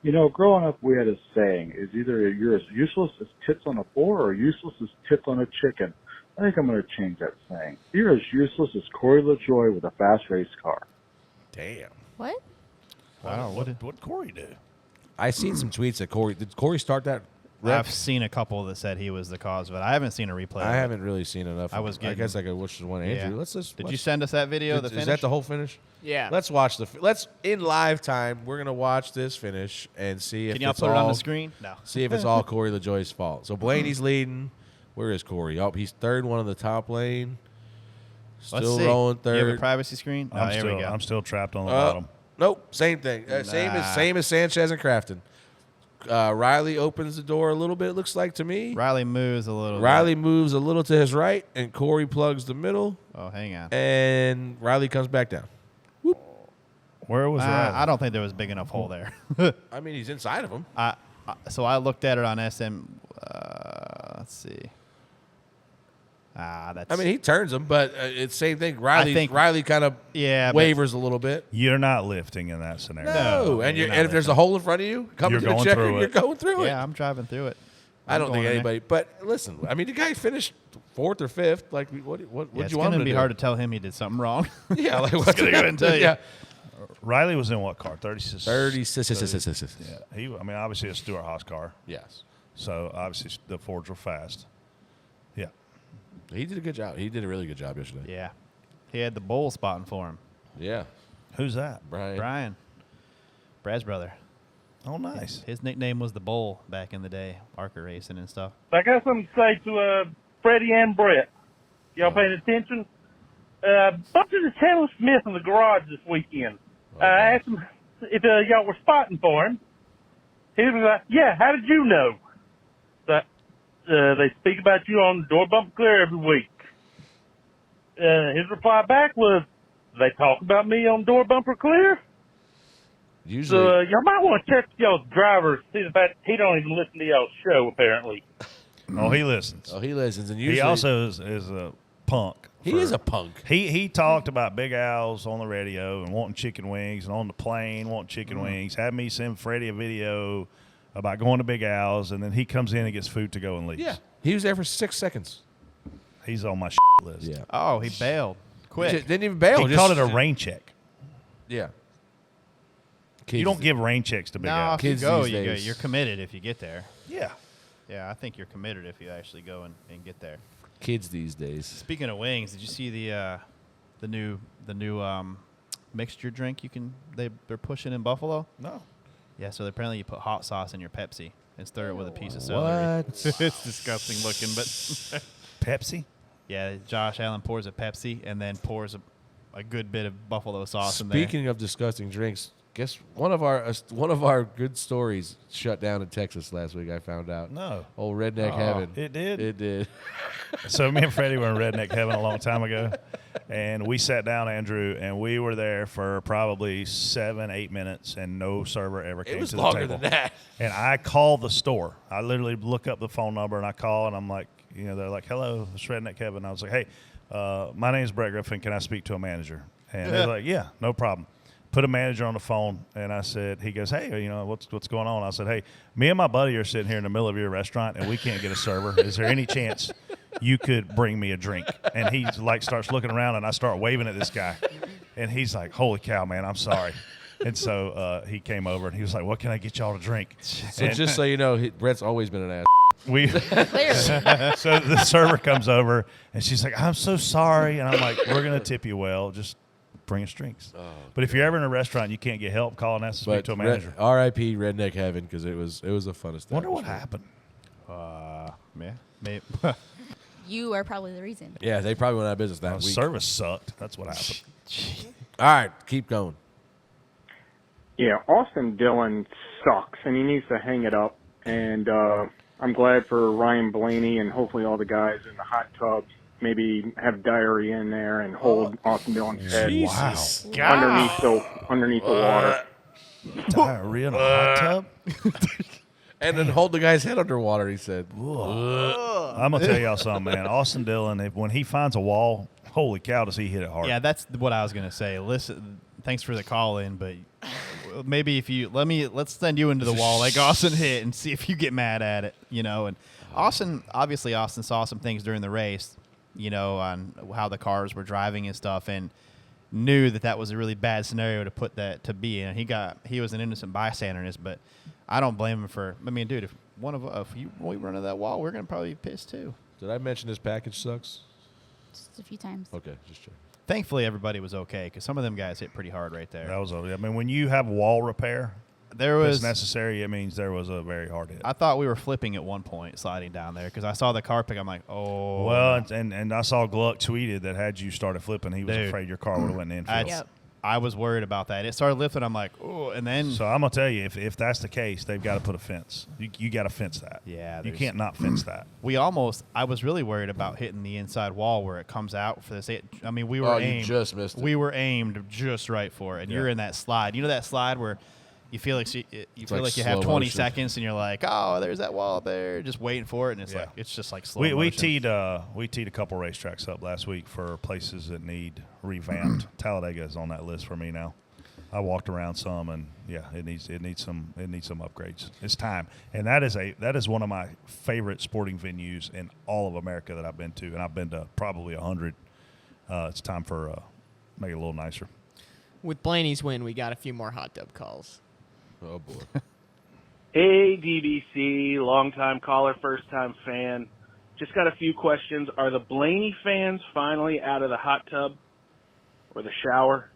You know, growing up, we had a saying: "Is either you're as useless as tits on a floor, or useless as tits on a chicken." I think I'm going to change that saying. You're as useless as Corey LaJoy with a fast race car. Damn. What? Wow, What Corey do? I seen some tweets that Corey did. Corey start that? rep? I've seen a couple that said he was the cause of it. I haven't seen a replay. I of it. haven't really seen enough. I was I getting- guess I could watch one. Andrew, Yeah. let's just. Did let's- you send us that video? Is, Of the is finish? that the whole finish? Yeah. Let's watch let's in live time. We're gonna watch this finish and see if Can y'all it's put it on all- the screen? No. See if it's all Corey LaJoy's fault. So Blaney's leading. Where is Corey? Oh, he's third one on the top lane. Let's Still see. rolling You have a third. privacy screen? Oh, here we go. I'm still trapped on the bottom. Nope, same thing. Nah. Same as Sanchez and Crafton. Riley opens the door a little bit. It looks like to me. Riley moves a little. Riley moves a little to his right, and Corey plugs the middle, Oh, hang on. and Riley comes back down. Where was that? I don't think there was a big enough hole there. I mean, he's inside of him. So I looked at it on SM. Let's see. That's. I mean, he turns them, but it's same thing. Riley kind of wavers a little bit. You're not lifting in that scenario. No, and if there's a hole in front of you, coming to the checker, you're going through it. Yeah, I'm driving through it. I don't think anybody. But listen, I mean, the guy finished 4th or 5th. Like, what you want him to do? It's going to be hard to tell him he did something wrong. Yeah, like what's going to tell you? Yeah. Riley was in what car? 36. 36. Yeah. I mean, obviously a Stewart-Haas car. Yes. So obviously the Fords were fast. Yeah. He did a good job. He did a really good job yesterday. Yeah. He had the bull spotting for him. Yeah. Who's that? Brian. Brad's brother. Oh, nice. His nickname was the Bull back in the day, ARCA racing and stuff. I got something to say to Freddie and Brett. Y'all paying attention? Bumped into Chandler Smith in the garage this weekend. I asked him if y'all were spotting for him. He was like, yeah, how did you know? They speak about you on Door Bumper Clear every week. His reply back was, they talk about me on Door Bumper Clear? Usually, So y'all might want to check y'all's drivers, see the fact he don't even listen to y'all's show, apparently. Oh, he listens. and usually he also is a punk. He is a punk. He talked about Big Al's on the radio and wanting chicken wings, and on the plane wanting chicken wings. Had me send Freddie a video about going to Big Al's, and then he comes in and gets food to go and leaves. Yeah, he was there for 6 seconds. He's on my list. Yeah. Oh, he bailed. Quick. Didn't even bail. He called it a rain check. Yeah. You don't give rain checks to Big No, Al. if you Kids go, these days. you're committed if you get there. Yeah. Yeah, I think you're committed if you actually go and get there. Kids these days. Speaking of wings, did you see the new mixture drink they're pushing in Buffalo? No. Yeah, so apparently you put hot sauce in your Pepsi and stir it with a piece of celery. What? It's disgusting looking, but Pepsi? yeah, Josh Allen pours a Pepsi and then pours a good bit of buffalo sauce in there. Speaking of disgusting drinks, guess one of our good stories shut down in Texas last week. I found out. No. Old Redneck Heaven. It did? It did. So me and Freddie were in Redneck Heaven a long time ago, and we sat down, Andrew, and we were there for probably 7-8 minutes, and no server ever came was to the longer table. than that. And I called the store. I literally look up the phone number, and I call, and I'm like, they're like, hello, it's Redneck Heaven. I was like, hey, my name is Brad Griffin. Can I speak to a manager? And they're like, yeah, no problem. Put a manager on the phone, and I said, he goes, hey, what's going on? I said, hey, me and my buddy are sitting here in the middle of your restaurant, and we can't get a server. Is there any chance you could bring me a drink? And he starts looking around, and I start waving at this guy, and he's like, holy cow, man, I'm sorry. And so he came over, and he was like, what can I get y'all to drink? So just so you know, Brett's always been an ass. So the server comes over, and she's like, I'm so sorry. And I'm like, we're going to tip you well. Just bring us drinks. But if you're ever in a restaurant, you can't get help, call and ask to speak to a manager. R.I.P. Redneck Heaven, because it was a fun establishment. Wonder what happened. Yeah, maybe. You are probably the reason. Yeah, they probably went out of business that week. Service sucked. That's what happened. All right, keep going. Yeah, Austin Dillon sucks, and he needs to hang it up. And I'm glad for Ryan Blaney and hopefully all the guys in the hot tubs maybe have diarrhea in there and hold Austin Dillon's head underneath the water. Diarrhea in a hot tub? And then hold the guy's head underwater, he said. I'm going to tell y'all something, man. Austin Dillon, when he finds a wall, holy cow, does he hit it hard. Yeah, that's what I was going to say. Listen, thanks for the call in, but maybe if you let's send you into the wall like Austin hit and see if you get mad at it, And Austin saw some things during the race, on how the cars were driving and stuff, and knew that was a really bad scenario to put that to be in. He was an innocent bystander in this, but I don't blame him for. I mean, dude, if we run into that wall, we're gonna probably be pissed too. Did I mention this package sucks? Just a few times. Okay, just check. Thankfully, everybody was okay because some of them guys hit pretty hard right there. That was. I mean, when you have wall repair, that's necessary. It means there was a very hard hit. I thought we were flipping at one point, sliding down there because I saw the car pick. I'm like, oh. Well, and I saw Gluck tweeted that had you started flipping, he was afraid your car would have went in. I was worried about that. It started lifting. I'm like, oh, and then. So I'm gonna tell you, if that's the case, they've got to put a fence. You got to fence that. Yeah, you can't not fence that. I was really worried about hitting the inside wall where it comes out for this. I mean, we were aimed. You just missed it. We were aimed just right for it, and you're in that slide. You know that slide where you feel like you like have slow 20 motion. seconds, and you're like, oh, there's that wall there, just waiting for it, and it's just like slow motion. We teed a couple racetracks up last week for places that need revamped. Talladega is on that list for me now. I walked around some, and it needs some upgrades. It's time, and that is one of my favorite sporting venues in all of America that I've been to, and I've been to probably 100. It's time for make it a little nicer. With Blaney's win, we got a few more hot tub calls. Oh boy. Hey, DBC, long-time caller, first-time fan. Just got a few questions. Are the Blaney fans finally out of the hot tub or the shower?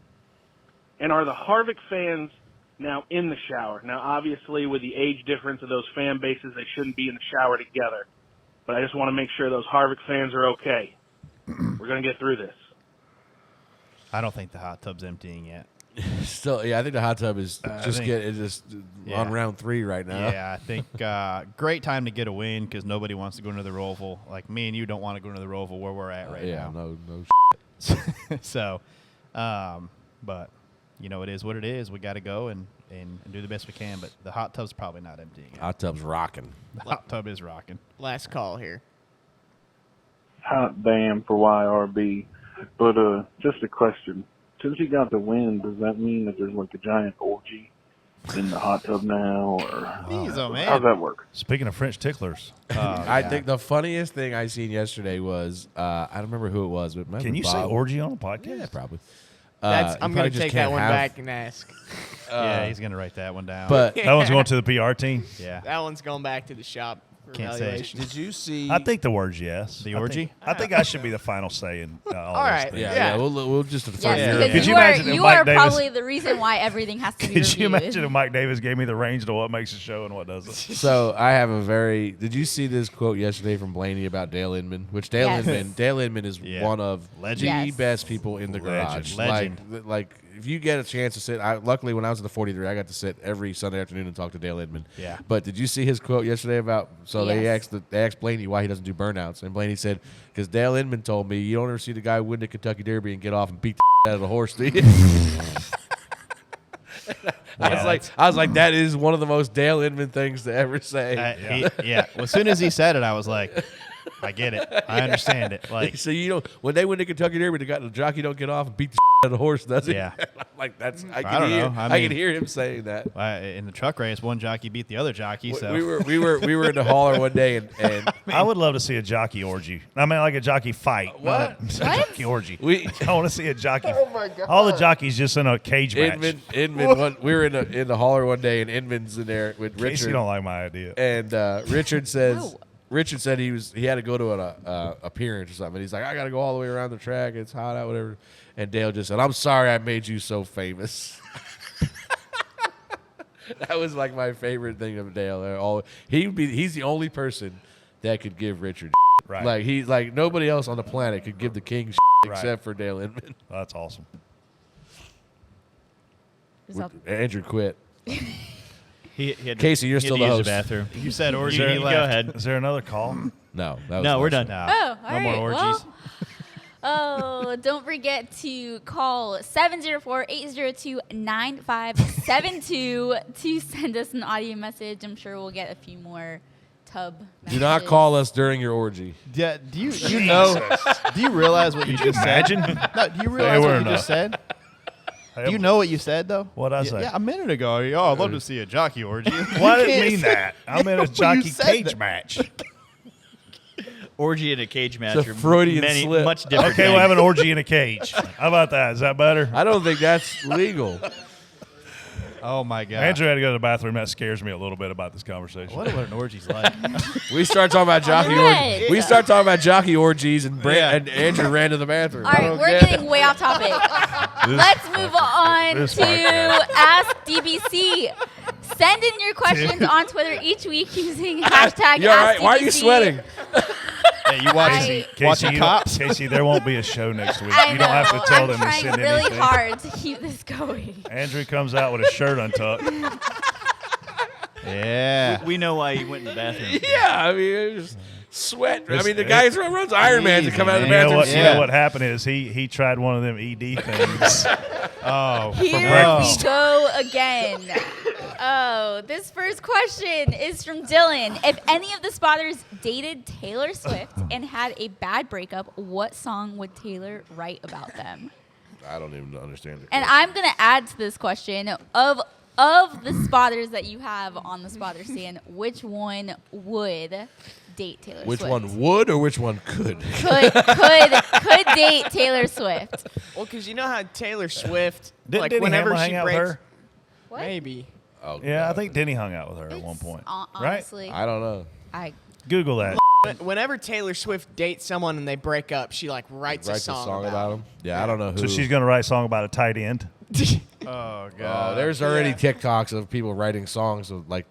And are the Harvick fans now in the shower? Now, obviously, with the age difference of those fan bases, they shouldn't be in the shower together. But I just want to make sure those Harvick fans are okay. We're going to get through this. I don't think the hot tub's emptying yet. Still, I think the hot tub is on round 3 right now. Yeah, I think great time to get a win because nobody wants to go into the Roval. Like me and you don't want to go into the Roval where we're at right now. No. So, but it is what it is. We got to go and do the best we can. But the hot tub's probably not emptying yet. Hot tub's rocking. The hot tub is rocking. Last call here. Hot damn for YRB. But just a question. Since he got the win, does that mean that there's like a giant orgy in the hot tub now? Or how's that work? Speaking of French ticklers. I think the funniest thing I seen yesterday was, I don't remember who it was, but can you say orgy on a podcast? Yeah, probably. I'm going to take that one back and ask. Yeah, he's going to write that one down. But that one's going to the PR team? Yeah. That one's going back to the shop for evaluation. Did you see? I think the word's yes. The orgy? I think I should be the final say in all right. things. Yeah. We'll just defer. Yes, because you are probably the reason why everything has to be Could you reviewed. imagine if Mike Davis gave me the range to what makes a show and what doesn't? So I have did you see this quote yesterday from Blaney about Dale Inman? Which Dale Inman is one of the best people in the garage. Legend. Like if you get a chance to sit, luckily when I was at the 43, I got to sit every Sunday afternoon and talk to Dale Inman. Yeah. But did you see his quote yesterday about? So they asked Blaney why he doesn't do burnouts, and Blaney said, "Because Dale Inman told me you don't ever see the guy win the Kentucky Derby and get off and beat the out of the horse, do you?" I was like, that is one of the most Dale Inman things to ever say. Well, as soon as he said it, I was like, I get it. I understand it. Like, so when they win the Kentucky Derby, the jockey don't get off and beat the out of the horse, does he? Yeah. I'm like that's. I can hear him saying that. In the truck race, one jockey beat the other jockey. So we were in the hauler one day, and I would love to see a jockey orgy. I mean, like a jockey fight. What? A jockey orgy. I want to see a jockey. Oh my God. All the jockeys just in a cage match. Inman. We were in the hauler one day, and Inman's in there with Richard. Casey don't like my idea. And Richard says. Richard said he had to go to an appearance or something. He's like, I got to go all the way around the track. It's hot out, whatever. And Dale just said, I'm sorry I made you so famous. That was like my favorite thing of Dale. He's the only person that could give Richard right. Like he's like nobody else on the planet could give the king except for Dale Inman. That's awesome. Andrew quit. He had Casey, you're still the host. Bathroom. You said orgy. Go ahead. Is there another call? No, we're done. Oh, all no more orgies. Well, don't forget to call 704-802-9572 to send us an audio message. I'm sure we'll get a few more tub messages. Do not call us during your orgy. Yeah, do you realize what you just said? No, do you realize what you just said? Do you know what you said, though? What'd I say? Yeah, a minute ago. I'd love to see a jockey orgy. Why did it mean that? I'm in a jockey cage match. Orgy in a cage match. It's a Freudian slip. Much different. Okay, we'll have an orgy in a cage. How about that? Is that better? I don't think that's legal. Oh, my God. Andrew had to go to the bathroom. That scares me a little bit about this conversation. What an orgy's like. We start talking about jockey orgies. We start talking about jockey orgies, and Andrew ran to the bathroom. All right, we're getting way off topic. Let's move on to Ask DBC. Send in your questions on Twitter each week using hashtag You all right? AskDBC. Why are you sweating? Hey, you watching Cops? Casey, there won't be a show next week. You don't have to tell them to send anything. I'm trying really hard to keep this going. Andrew comes out with a shirt untucked. Yeah. We know why you went in the bathroom. Yeah, I mean, Sweat. I mean, the guy who runs Iron Man to come out of the You know bathroom. what? You know what happened is he tried one of them ED things. Oh, Here we go again. Oh, this first question is from Dylan. If any of the spotters dated Taylor Swift and had a bad breakup, what song would Taylor write about them? I don't even understand it. And I'm going to add to this question of the spotters that you have on the spotter stand, which one would date Taylor Which Swift? one would or which one could? Could date Taylor Swift. Well, because you know how Taylor Swift, Didn't like Denny whenever Hamlin she hang out with breaks, her? What? maybe. Oh, Yeah, I God. think Denny hung out with her at one point. Right? Honestly, I don't know. Google that. Whenever Taylor Swift dates someone and they break up, she like writes a song about him. Yeah, I don't know who. So she's going to write a song about a tight end? Oh, God. Oh, there's already TikToks of people writing songs of like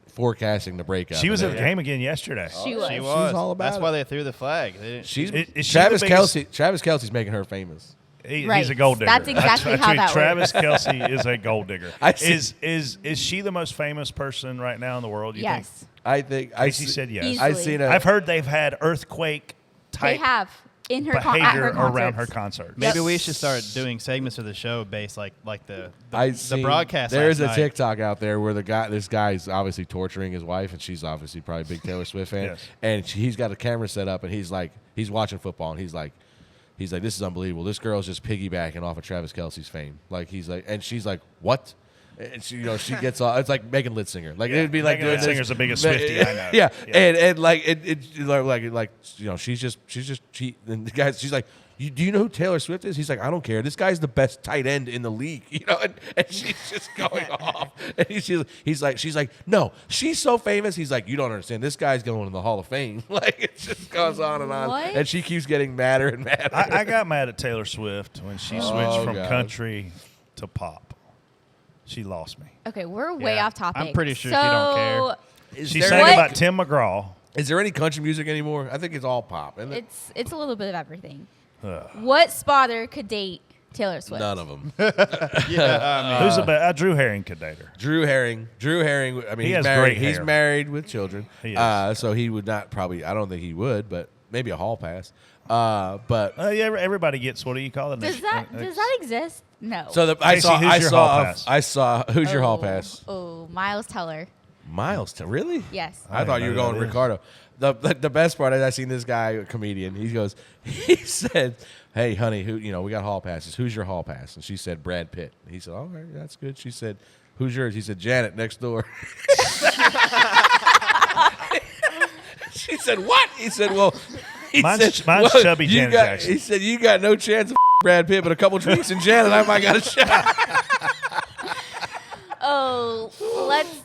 forecasting the breakup. She was And at the game again yesterday. She was. She was. all about That's it. why they threw the flag. They didn't, She's Is she Travis the biggest- Kelce. Travis Kelce's making her famous. Right. He's a gold digger. That's exactly how that Travis Kelce is a gold digger. I see- Is she the most famous person right now in the world? You Yes. think? I think Casey said yes. Easily. I seen a. I've heard they've had earthquake They type have in her at behavior her around her concerts. concerts. maybe we should start doing segments of the show based like the I the seen- broadcast. There's last a night. TikTok out there where this guy's obviously torturing his wife, and she's obviously probably a big Taylor Swift fan. Yes. And he's got a camera set up, and he's watching football, and he's like, this is unbelievable. This girl's just piggybacking off of Travis Kelce's fame. Like and she's like, what? And she, she gets all. It's like Megan Litzinger. Like it'd be like Megan doing this- Litzinger's the biggest Swiftie I know. Yeah, Yeah. and like she's just and the guys. She's like, do you know who Taylor Swift is? He's like, I don't care. This guy's the best tight end in the league, and she's just going off. And she's like, no, she's so famous. He's like, you don't understand. This guy's going to the Hall of Fame. Like it just goes on and on. What? And she keeps getting madder and madder. I got mad at Taylor Swift when she switched from God. country to pop. She lost me. Okay, we're way Yeah. off topic. I'm pretty sure so, she don't care. Is She there sang What? about Tim McGraw. Is there any country music anymore? I think it's all pop. Isn't it? It's a little bit of everything. Ugh. What spotter could date Taylor Swift? None of them. Who's the best? Drew Herring could date her. Drew Herring. I mean, He he's has married. great He's hair. married with children. He is. So he would not probably. I don't think he would, but maybe a hall pass. But Yeah, everybody gets, what do you call it? Does that exist? No. so Casey, who's your hall pass? I saw. Who's your hall pass? Oh, Miles Teller. Miles. Really? Yes. I thought you were going Ricardo. The best part is I seen this guy, a comedian. He said, "Hey, honey, we got hall passes. Who's your hall pass?" And she said, "Brad Pitt." He said, "All right, that's good." She said, "Who's yours?" He said, "Janet next door." She said, "What?" He said, "Well." Mine's chubby Janet Jackson. He said, "You got no chance of Brad Pitt, but a couple drinks and Janet, I might got a shot." Oh, let's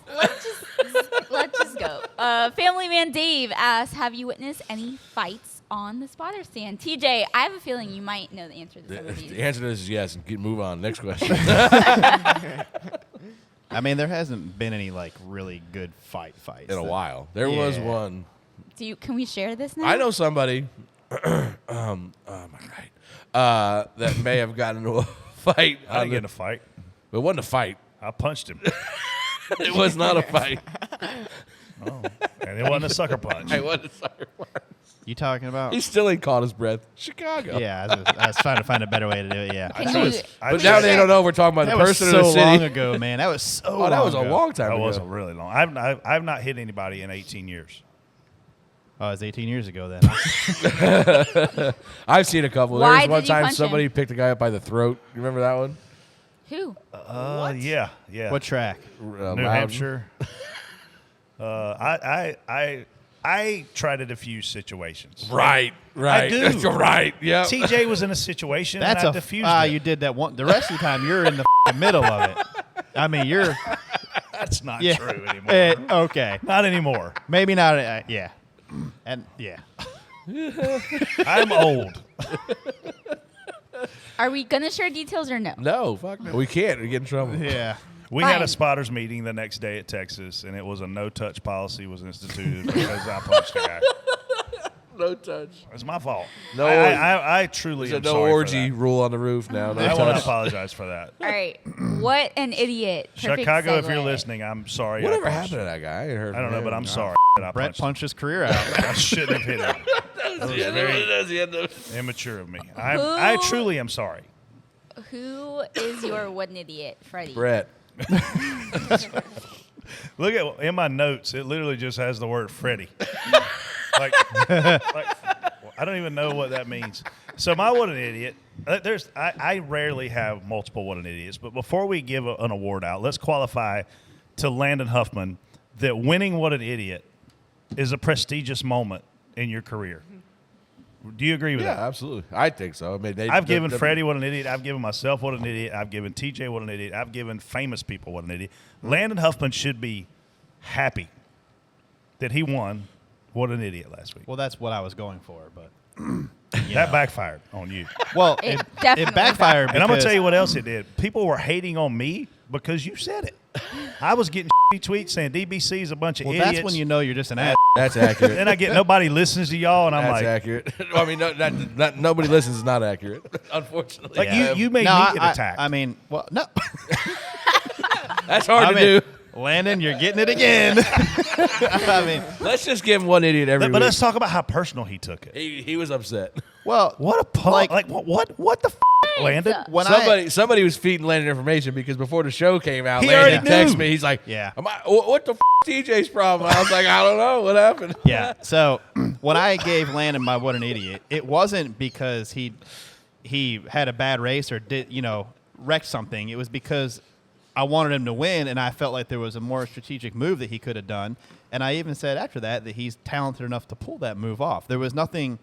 just go. Family Man Dave asks, "Have you witnessed any fights on the spotter stand?" TJ, I have a feeling you might know the answer to some of these. The answer to this is yes. And move on. Next question. I mean, there hasn't been any like really good fights In a while, there was one. Can we share this now? I know somebody. That may have gotten into a fight. I didn't get in a fight. It wasn't a fight. I punched him. It was not a fight. And it wasn't a sucker punch. It wasn't a sucker punch. You talking about? He still ain't caught his breath. Chicago. Yeah, I was trying to find a better way to do it. Yeah, But now they don't know we're talking about that the person was in so the city. long ago, man. That was so. Oh, that was a long time That ago. was a really long. I've not hit anybody in 18 years. Oh, it was 18 years ago then. I've seen a couple. Why There was one did you time punch somebody him? picked a guy up by the throat. You remember that one? Who? Yeah. What track? New Loudon. Hampshire. I try to diffuse situations. Right. I do. Right. Yeah. TJ was in a situation That's and I diffused it. you did that one. The rest of the time, you're in the middle of it. I mean, you're. That's not Yeah. true anymore. Okay. Not anymore. Maybe not. Yeah. And yeah. I'm old. Are we gonna share details or no? No, fuck no. We can't. We get in trouble. Yeah. We had Fine. a spotters meeting the next day at Texas, and it was a no-touch policy was instituted because I punched a guy. No touch. It's my fault. No, I truly there's am a no sorry orgy for that. rule on the roof now. No I want to touch. apologize for that. All right. What an idiot. Perfect Chicago, if you're segue. listening, I'm sorry. Whatever I happened punched to that guy? I ain't heard. I don't from know, him. but I'm sorry that I Brett punched punched his career out. I shouldn't have hit him. That was very immature of me. I truly am sorry. Who is your what an idiot, Freddie? Brett. Look at in my notes. It literally just has the word Freddie. like, I don't even know what that means. So my what an idiot. I rarely have multiple what an idiots, but before we give an award out, let's qualify to Landon Huffman that winning what an idiot is a prestigious moment in your career. Do you agree with Yeah, that? absolutely. I think so. I mean, I've given Freddie what an idiot. I've given myself what an idiot. I've given TJ what an idiot. I've given famous people what an idiot. Landon Huffman should be happy that he won what an idiot last week. Well, that's what I was going for, but That backfired on you. well, It it definitely backfired. And I'm going to because- tell you what else it did. People were hating on me because you said it. I was getting tweets saying DBC is a bunch of Well, idiots. that's when you know you're just an ass. That's accurate. Then I get nobody listens to y'all, and I'm That's like, accurate. I mean, nobody listens is not accurate, unfortunately. like you made No, me get attacked. I mean, well, no. That's hard I to mean, do. Landon, you're getting it again. I mean, Let's just give him one idiot every but week. let's talk about how personal he took it. He was upset. well, What a punk! Like- What the Landon? when Somebody was feeding Landon information because before the show came out, He Landon already texted knew. me. He's like, Yeah. What the TJ's problem?" I was like, "I don't know. What happened?" Yeah. So when I gave Landon my what an idiot, it wasn't because he had a bad race or wrecked something. It was because I wanted him to win, and I felt like there was a more strategic move that he could have done. And I even said after that he's talented enough to pull that move off. There was nothing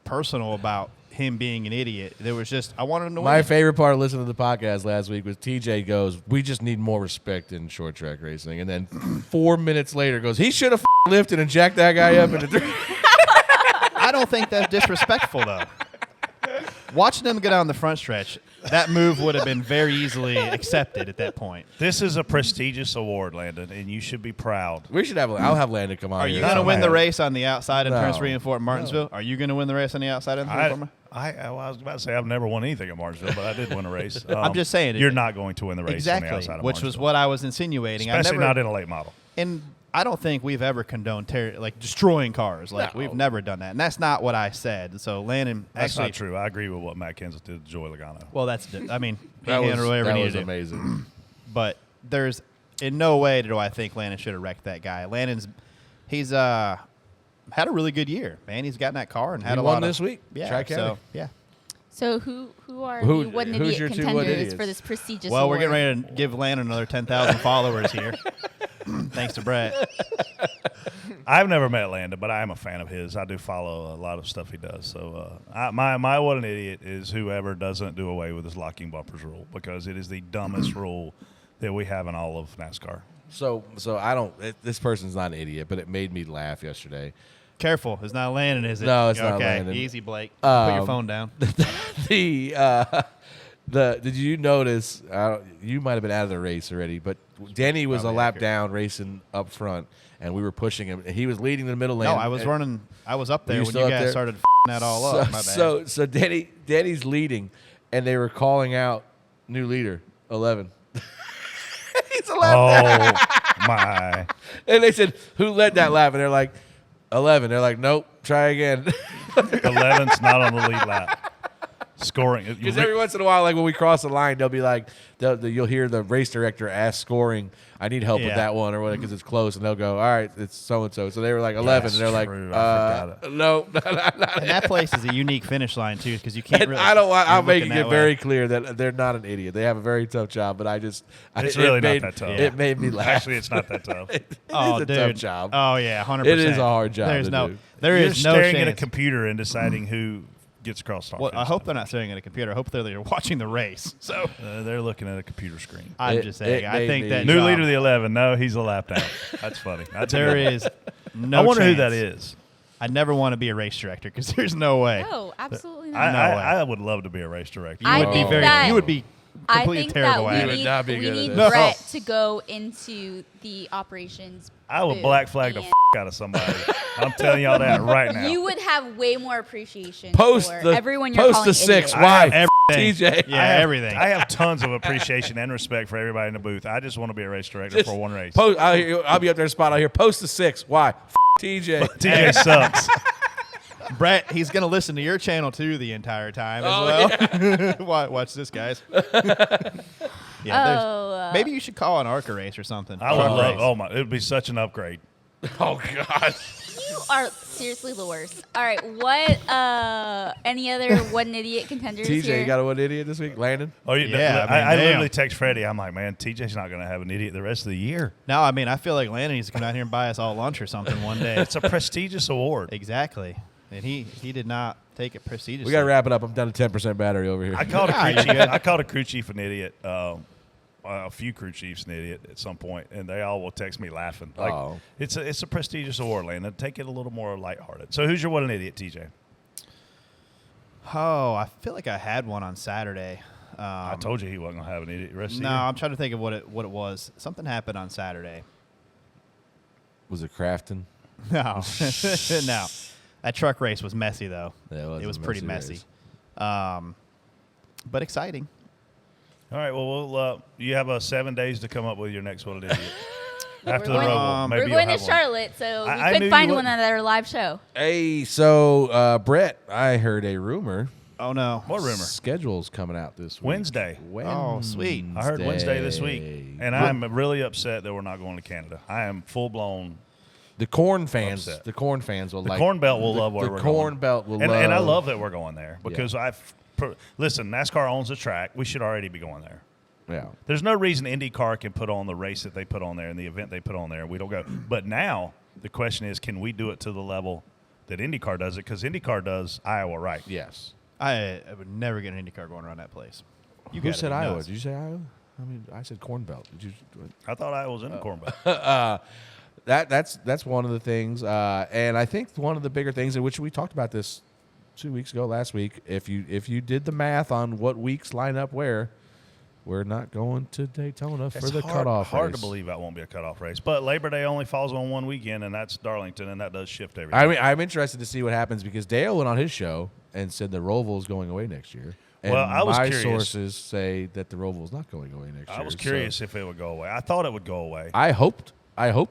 personal about him being an idiot. There was just I wanted him to My win. favorite part of listening to the podcast last week was TJ goes, "We just need more respect in short track racing," and then 4 minutes later goes, "He should have lifted and jacked that guy up in the three." I don't think that's disrespectful though. Watching him go down the front stretch, that move would have been very easily accepted at that point. This is a prestigious award, Landon, and you should be proud. We should have. I'll have Landon come on. Are you here. going to No, win the man. race on the outside in No. Prince William Fort Martinsville? Are you going to win the race on the outside in Prince William? I was about to say I've never won anything at Martinsville, but I did win a race. I'm just saying you're not going to win the race on the Exactly, outside of which was Martinsville. what I was insinuating. Especially not in a late model. And I don't think we've ever condoned destroying cars. Like we've never done that, and that's not what I said. So Landon, That's actually, not true. I agree with what Matt Kenseth did to Joey Logano. well, I mean, he That handled whatever he was needed to do. amazing. But there's in no way do I think Landon should have wrecked that guy. He's had a really good year, man. He's gotten that car and had He a won lot this of, week. Yeah, Tri-County. so yeah. So who are Who- the what an who's idiot your two what contenders idiots? for this prestigious Well, we're award? getting ready to give Landon another 10,000 followers here, thanks to Brett. I've never met Landon, but I am a fan of his. I do follow a lot of stuff he does. So my what an idiot is whoever doesn't do away with this locking bumpers rule, because it is the dumbest rule that we have in all of NASCAR. So I don't. This person's not an idiot, but it made me laugh yesterday. Careful, it's not Landon, is it? No, it's okay. not Landon. Easy, Blake. Put your phone down. Did you notice? You might have been out of the race already, but Denny was a lap down racing up front, and we were pushing him. And he was leading the middle lane. No, I was running. I was up Were there you when still you up guys there? started that all up. My bad. So Denny's leading, and they were calling out new leader 11. He's a lap down. Oh, my. And they said, "Who led that lap?" And they're like, 11. They're like, "Nope, try again." 11's not on the lead lap. Scoring. Because every once in a while, like when we cross the line, they'll be like, you'll hear the race director ask scoring, "I need help with Yeah. that one," or whatever, because it's close, and they'll go, "All right, it's so and so." So they were like 11, That's and they're like, true. I forgot it. "No." And that place is a unique finish line too, because you can't. And Really, I'll you're make it looking get that very way. clear that they're not an idiot. They have a very tough job, but It's it really made, not that tough. It made me laugh. Actually, it's not that tough. It Oh, is a dude. tough job. Oh yeah, 100%. It is a hard job There's to no. do. There You're is no staring at a chance. computer and deciding who gets across the Well, I finish hope line. they're not staring at a computer. I hope they're watching the race. So They're looking at a computer screen. I'm just saying. it I made think me- that New job, leader of the 11. No, he's a lap down. That's funny. there is no. I wonder who chance. that is. I never want to be a race director because there's no way. No, absolutely I, not. No way. I would love to be a race director. I You would be think very. that- You would be I completely think terrible that at You it. would not be we good at need this. Brett to go into the operations. I would booth black flag the and out of somebody. I'm telling y'all that right now. You would have way more appreciation Post for the everyone you're post calling the 6. idiot. Why? Everything. TJ. Yeah, I have, everything. I have tons of appreciation and respect for everybody in the booth. I just want to be a race director Just for one race. I'll be up there spot out here. Post the 6. Why? TJ. TJ sucks. Brett, he's going to listen to your channel too the entire time as Oh, well. Watch this, guys. Maybe you should call an ARCA race or something. I would love. Oh my! It would be such an upgrade. Oh God. You are seriously the worst. All right, what? Any other What an Idiot contenders TJ, here? you got a one idiot this week? Landon? Oh Yeah, I damn. literally text Freddie. I'm like, man, TJ's not going to have an idiot the rest of the year. No, I mean, I feel like Landon needs to come out here and buy us all lunch or something one day. It's a prestigious award. Exactly. And he did not take it prestigiously. We got to wrap it up. I'm down to 10% battery over here. I called a Ah, crew you're chief. good. I called a crew chief an idiot. A few crew chiefs an idiot at some point, and they all will text me laughing. Like it's a prestigious award, Landon. Take it a little more lighthearted. So who's your what an idiot, TJ? Oh, I feel like I had one on Saturday. I told you he wasn't gonna have an idiot the rest of the No, year. I'm trying to think of what it was. Something happened on Saturday. Was it Crafton? No, no. That truck race was messy though. Yeah, it was pretty messy. race. But exciting. All right. Well, we'll you have 7 days to come up with your next what an idiot. After We're the going- Roval, maybe We're you'll going to have one. Charlotte, so we I knew could you find would. one at our live show. Hey, so Brett, I heard a rumor. Oh no. What rumor? Schedule's coming out this week. Wednesday. Oh, sweet. I heard Wednesday this week, and Good. I'm really upset that we're not going to Canada. I am full blown. The corn fans, Upset. the corn fans will The like. Corn Belt will the, love where the we're corn going. belt will and, love. and I love that we're going there because listen. NASCAR owns the track. We should already be going there. Yeah. There's no reason IndyCar can put on the race that they put on there and the event they put on there. We don't go. But now the question is, can we do it to the level that IndyCar does it? Because IndyCar does Iowa right. Yes. I would never get an IndyCar going around that place. Who gotta said be Iowa? nuts. Did you say Iowa? I mean, I said corn belt. Did you? I thought Iowa was in the Corn Belt. That's one of the things, and I think one of the bigger things, in which we talked about this 2 weeks ago, last week. If you did the math on what weeks line up where, we're not going to Daytona for It's the hard, cutoff hard race. to believe that won't be a cutoff race. But Labor Day only falls on one weekend, and that's Darlington, and that does shift everything. I mean, I'm interested to see what happens because Dale went on his show and said the Roval is going away next year. And Well, I was my curious. sources say that the Roval is not going away next year. I was so curious if it would go away. I thought it would go away. I hope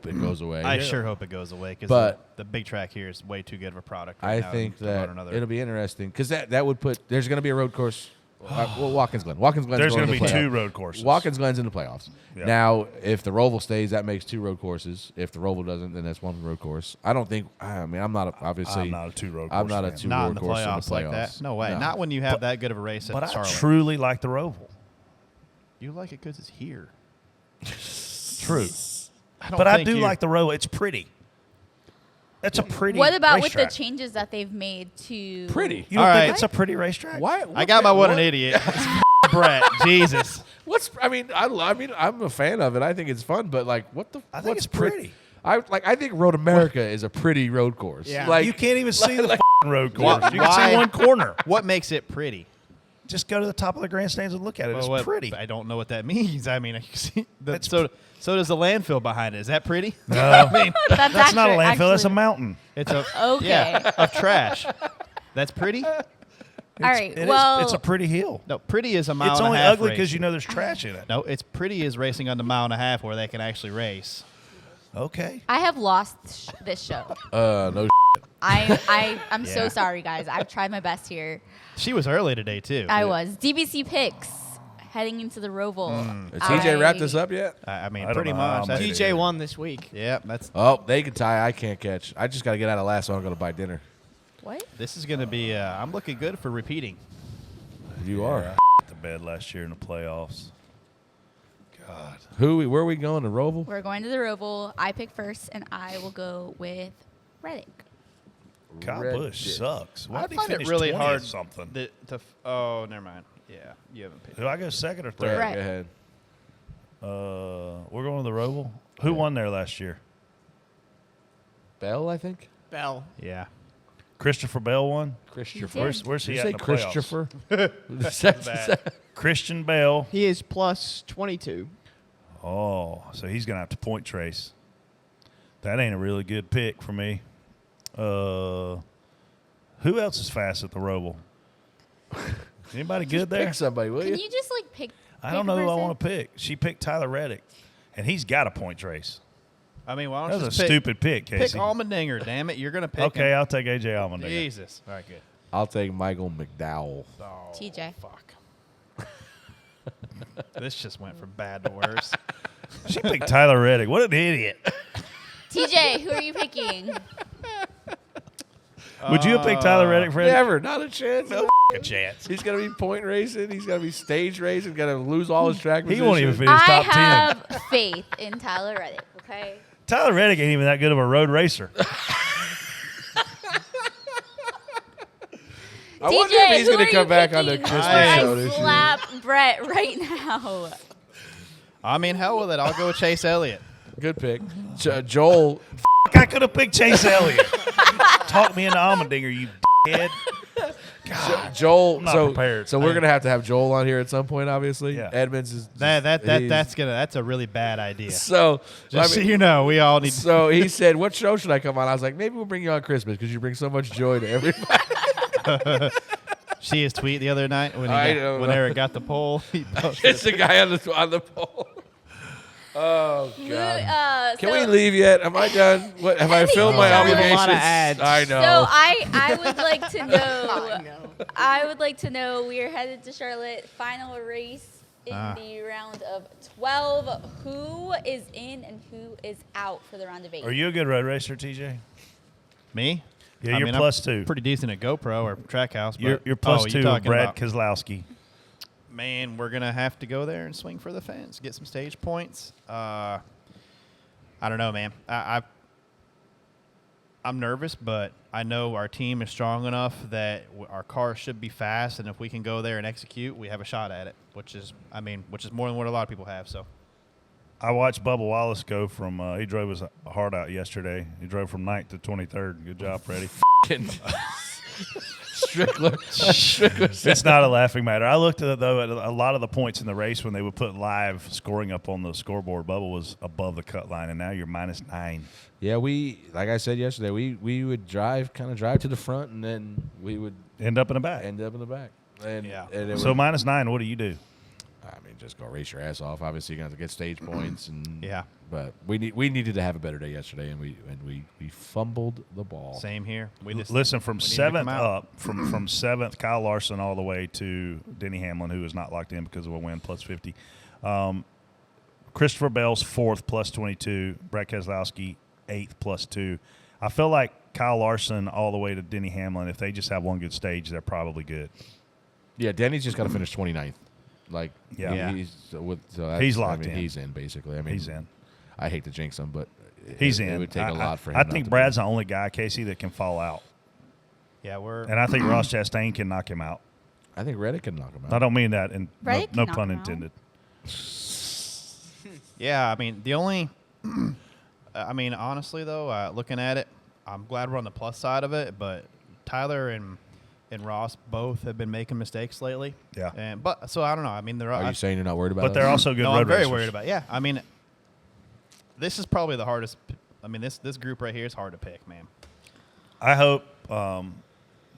it goes away. I sure hope it goes away because But- the big track here is way too good of a product. I right now think to promote that another. it'll be interesting because that would put. There's going to be a road course. Well, Watkins Glen. Watkins Glen's There's going going to to the be playoffs. two road courses. Watkins Glen's in the playoffs. Yeah. Now, if the Roval stays, that makes two road courses. If the Roval doesn't, then that's one road course. I don't think. I mean, I'm not obviously. I'm not a two-road I'm course not a fan. two not road in the course playoffs, in the like that. No way. No. Not when you have that good of a race But at I Charlotte. truly like the Roval. You like it because it's here. True. I don't But I think do you- like the Roval. It's pretty. That's a pretty What about with the racetrack. changes that they've made to Pretty. You don't All think right. it's a pretty racetrack? Why? I got my what an idiot. Brett, Jesus. What's? I mean, I'm a fan of it. I think it's fun. But like, what the? I think what's it's pretty. I think Road America is a pretty road course. Yeah. Like You can't even see the like- f***ing road course. Why- You can see one corner. What makes it pretty? Just go to the top of the grandstands and look at it. It's Well, what- pretty. I don't know what that means. I mean, you see, That's so does the landfill behind it. Is that pretty? No. I mean, That's not a landfill. actually- That's a mountain. it's a Okay. yeah, of trash. That's pretty. All right. It is- Well, it's a pretty hill. No, pretty is a mile It's and a only half. ugly race. because you know there's trash in it. No, it's pretty is racing on the mile and a half where they can actually race. Okay. I have lost this show. no. I'm so Yeah. sorry, guys. I've tried my best here. She was early today too. I was. DBC picks heading into the Roval. Has TJ wrapped this up yet? I mean, I don't pretty know how much. I That's, made it. TJ won this week. yeah, that's. Oh, they can tie. I can't catch. I just got to get out of last, so I'm going to buy dinner. What? This is going to be. I'm looking good for repeating. You are. I the bed last year in the playoffs. God. Where are we going? To Roval? We're going to the Roval. I pick first, and I will go with Reddick. Kyle Red Busch dick. sucks. Why I did he find it finish really 20th hard. something? Oh, never mind. Yeah, you haven't picked. Do I go second or Brett, third? Right. go ahead. We're going to the Roval. Who won there last year? Bell, I think. Bell. Yeah. Christopher Bell won. Christopher. Where's he Did at you in say the Christopher? playoffs? Christian Bell. He is plus 22. Oh, so he's going to have to point trace. That ain't a really good pick for me. Who else is fast at the Roval? Anybody good there? Pick somebody, will Can you? you just like pick? I don't know who I want to pick. She picked Tyler Reddick, and he's got a point trace. I mean, why don't That you was just a stupid pick, pick Casey. Allmendinger, damn it. You're going to pick Okay, him. I'll take AJ Allmendinger. Jesus. All right, good. I'll take Michael McDowell. Oh, TJ. fuck. This just went from bad to worse. She picked Tyler Reddick. What an idiot. TJ, who are you picking? Would you have picked Tyler Reddick, Freddie? Never. Not a chance. No a chance. He's going to be point racing. He's going to be stage racing. Going to lose all his track He position. won't even finish top 10. I have faith in Tyler Reddick, okay? Tyler Reddick ain't even that good of a road racer. I wonder if he's who going are to come you back on the picking Christmas before show I this year. slap Brett right now. I mean, hell with it. I'll go with Chase Elliott. Good pick. Joel. I could have picked Chase Elliott. Talk me into Allmendinger, you head. Joel. I'm not so prepared. so we're going to have Joel on here at some point, obviously. Yeah. Edmonds is That's a really bad idea. So Just so you know, we all need. So he said, "What show should I come on?" I was like, "Maybe we'll bring you on Christmas because you bring so much joy to everybody." See his tweet the other night when Eric got the poll. He posted It's the guy on the pole. Oh God! Can we leave yet? Am I done? What have I filled my obligations? A lot of ads. I know. So I would like to know. I would like to know. We are headed to Charlotte. Final race in the round of 12. Who is in and who is out for the round of 8? Are you a good road racer, TJ? Me? Yeah, I you're mean, plus I'm 2. Pretty decent at GoPro or Trackhouse. But You're plus you 2 of talking Brad about- Keselowski. Man, we're gonna have to go there and swing for the fence, get some stage points. I don't know, man. I'm nervous, but I know our team is strong enough that our car should be fast, and if we can go there and execute, we have a shot at it. Which is more than what a lot of people have. So I watched Bubba Wallace go from, he drove his heart out yesterday. He drove from 9th to 23rd. Good job, Freddie. Strickler. It's not a laughing matter. I looked at a lot of the points in the race when they would put live scoring up on the scoreboard. Bubba was above the cut line, and now you're -9. Yeah, like I said yesterday, we would drive to the front, and then we would end up in the back. And yeah. And it So would, -9, what do you do? I mean, just go race your ass off. Obviously, you're going to get stage points, and Yeah. But we needed to have a better day yesterday, and we fumbled the ball. same here. We just Listen, from we need to 7th come out. up, from 7th, Kyle Larson all the way to Denny Hamlin, who is not locked in because of a win, plus 50. Christopher Bell's 4th, plus 22. Brad Keselowski, 8th, plus 2. I feel like Kyle Larson all the way to Denny Hamlin, if they just have one good stage, they're probably good. Yeah, Denny's just got to finish 29th. Like, Yeah. he's locked in. He's in, basically. I mean, He's in. I hate to jinx him, but He's it in. would take a lot for him. I not think to Brad's the only guy, Casey, that can fall out. Yeah, And I think Ross Chastain can knock him out. I think Reddick can knock him out. I don't mean that, and Reddick no can knock pun him out. intended. Yeah, I mean, the only, honestly, though, looking at it, I'm glad we're on the plus side of it, but Tyler and Ross both have been making mistakes lately. Yeah. So I don't know. I mean, Are you saying you're not worried about But it? they're also good no, road I'm very racers. worried about. Yeah, I mean, this is probably the hardest. I mean, this group right here is hard to pick, man. I hope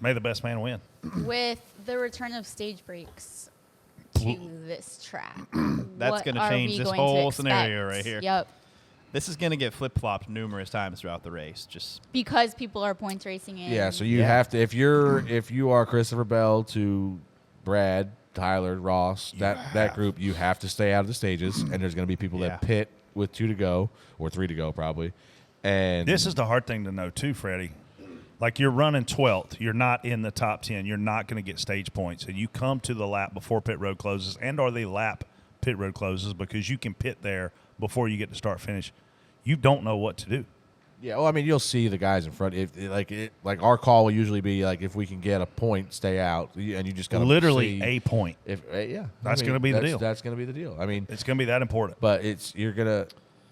may the best man win. With the return of stage breaks to this track, That's what going to are change we this going to whole expect? scenario right here. Yep. This is going to get flip-flopped numerous times throughout the race. Just Because people are points racing in. Yeah, so you have to if you are Christopher Bell to Brad, Tyler, Ross, that group, you have to stay out of the stages, and there's going to be people that pit with 2 to go or 3 to go probably. And This is the hard thing to know too, Freddie. Like you're running 12th, you're not in the top 10, you're not going to get stage points, and you come to the lap before pit road closes, or the lap pit road closes because you can pit there before you get to start finish. You don't know what to do. Yeah, well, I mean, you'll see the guys in front. Like our call will usually be like if we can get a point, stay out, and you just got to literally see a point. If That's going to be the deal. That's going to be the deal. I mean, It's going to be that important. but you're gonna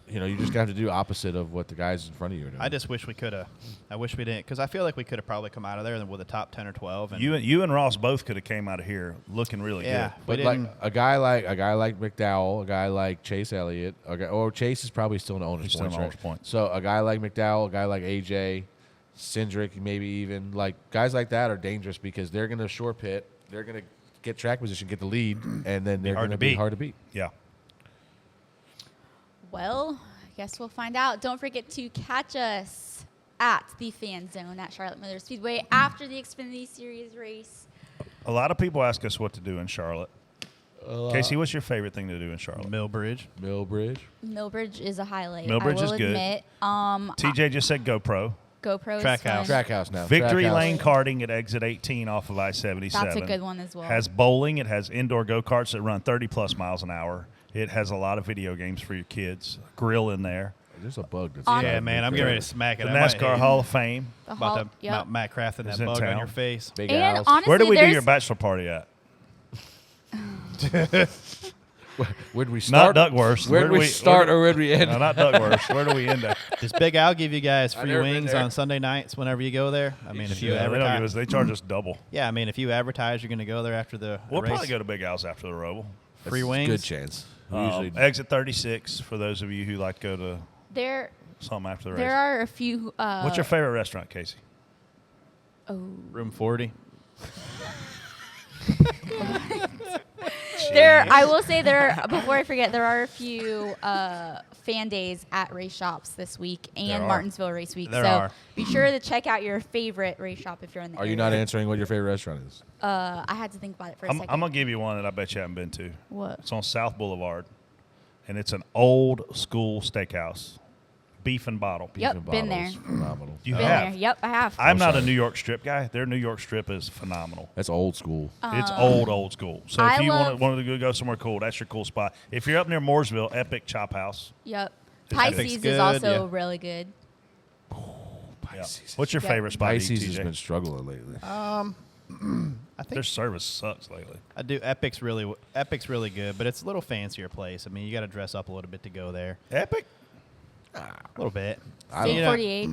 you just got to do opposite of what the guys in front of you are doing. I just wish we could have. I wish we didn't, because I feel like we could have probably come out of there with a top 10 or 12. And You and Ross both could have came out of here looking really yeah, good. but like a guy like McDowell, a guy like Chase Elliott, or Chase is probably still an owner's He's still point. an owner's point. So a guy like McDowell, a guy like AJ, Cindric, maybe even like guys like that are dangerous because they're going to short pit, they're going to get track position, get the lead, and then they're going to be hard to beat. Yeah. Well, I guess we'll find out. Don't forget to catch us at the Fan Zone at Charlotte Motor Speedway after the Xfinity Series race. A lot of people ask us what to do in Charlotte. Casey, what's your favorite thing to do in Charlotte? Millbridge. Millbridge is a highlight. Millbridge I will is good. admit. TJ just said GoPro. GoPro Track is fun. house. Track house now. Victory Track house. Lane Karting at exit 18 off of I-77. That's a good one as well. Has bowling. It has indoor go-karts that run 30-plus miles an hour. It has a lot of video games for your kids. Grill in there. There's a bug that's Yeah, man, I'm getting ready to smack it. The I might NASCAR hate Hall of Fame. The about Hall- to yep. mount Matt Crafton Is that in bug town. on your face. Big And house. honestly, Where do we do there's- your bachelor party at? Where do we start? Not Duckworth. Where do we start or where do we end? No, not Duckworth. Where do we end at? Does Big Al give you guys free never been wings there. on Sunday nights whenever you go there? I mean, if you Yeah, they don't give advertise, us. They charge us double. yeah, I mean, if you advertise, you're going to go there after the We'll race. probably go to Big Al's after the Roval. Free That's a wings. Good chance. We usually Exit 36 for those of you who like to go to There, something after the there race. are a few. What's your favorite restaurant, Casey? Room 40. I will say before I forget, there are a few fan days at race shops this week and There are. Martinsville Race Week. There so are. be sure to check out your favorite race shop if you're in the Are you area. not answering what your favorite restaurant is? I had to think about it for a I'm second. going to give you one that I bet you haven't been to. What? It's on South Boulevard, and it's an old school steakhouse. Beef and bottle. Yep, Beef and been bottles. there. Phenomenal. You Been have. there. Yep, I have. I'm not a sorry. New York Strip guy. Their New York Strip is phenomenal. That's old school. It's old school. So if I you love- wanted to go somewhere cool, that's your cool spot. If you're up near Mooresville, Epic Chop House. Yep. Epic's Pisces is good, also yeah. really good. Yeah. What's your Yeah. favorite spot? Pisces to eat, has TJ? been struggling lately. I think Their service sucks lately. I do. Epic's really good, but it's a little fancier place. I mean, you got to dress up a little bit to go there. Epic? A little bit. State you know- 48.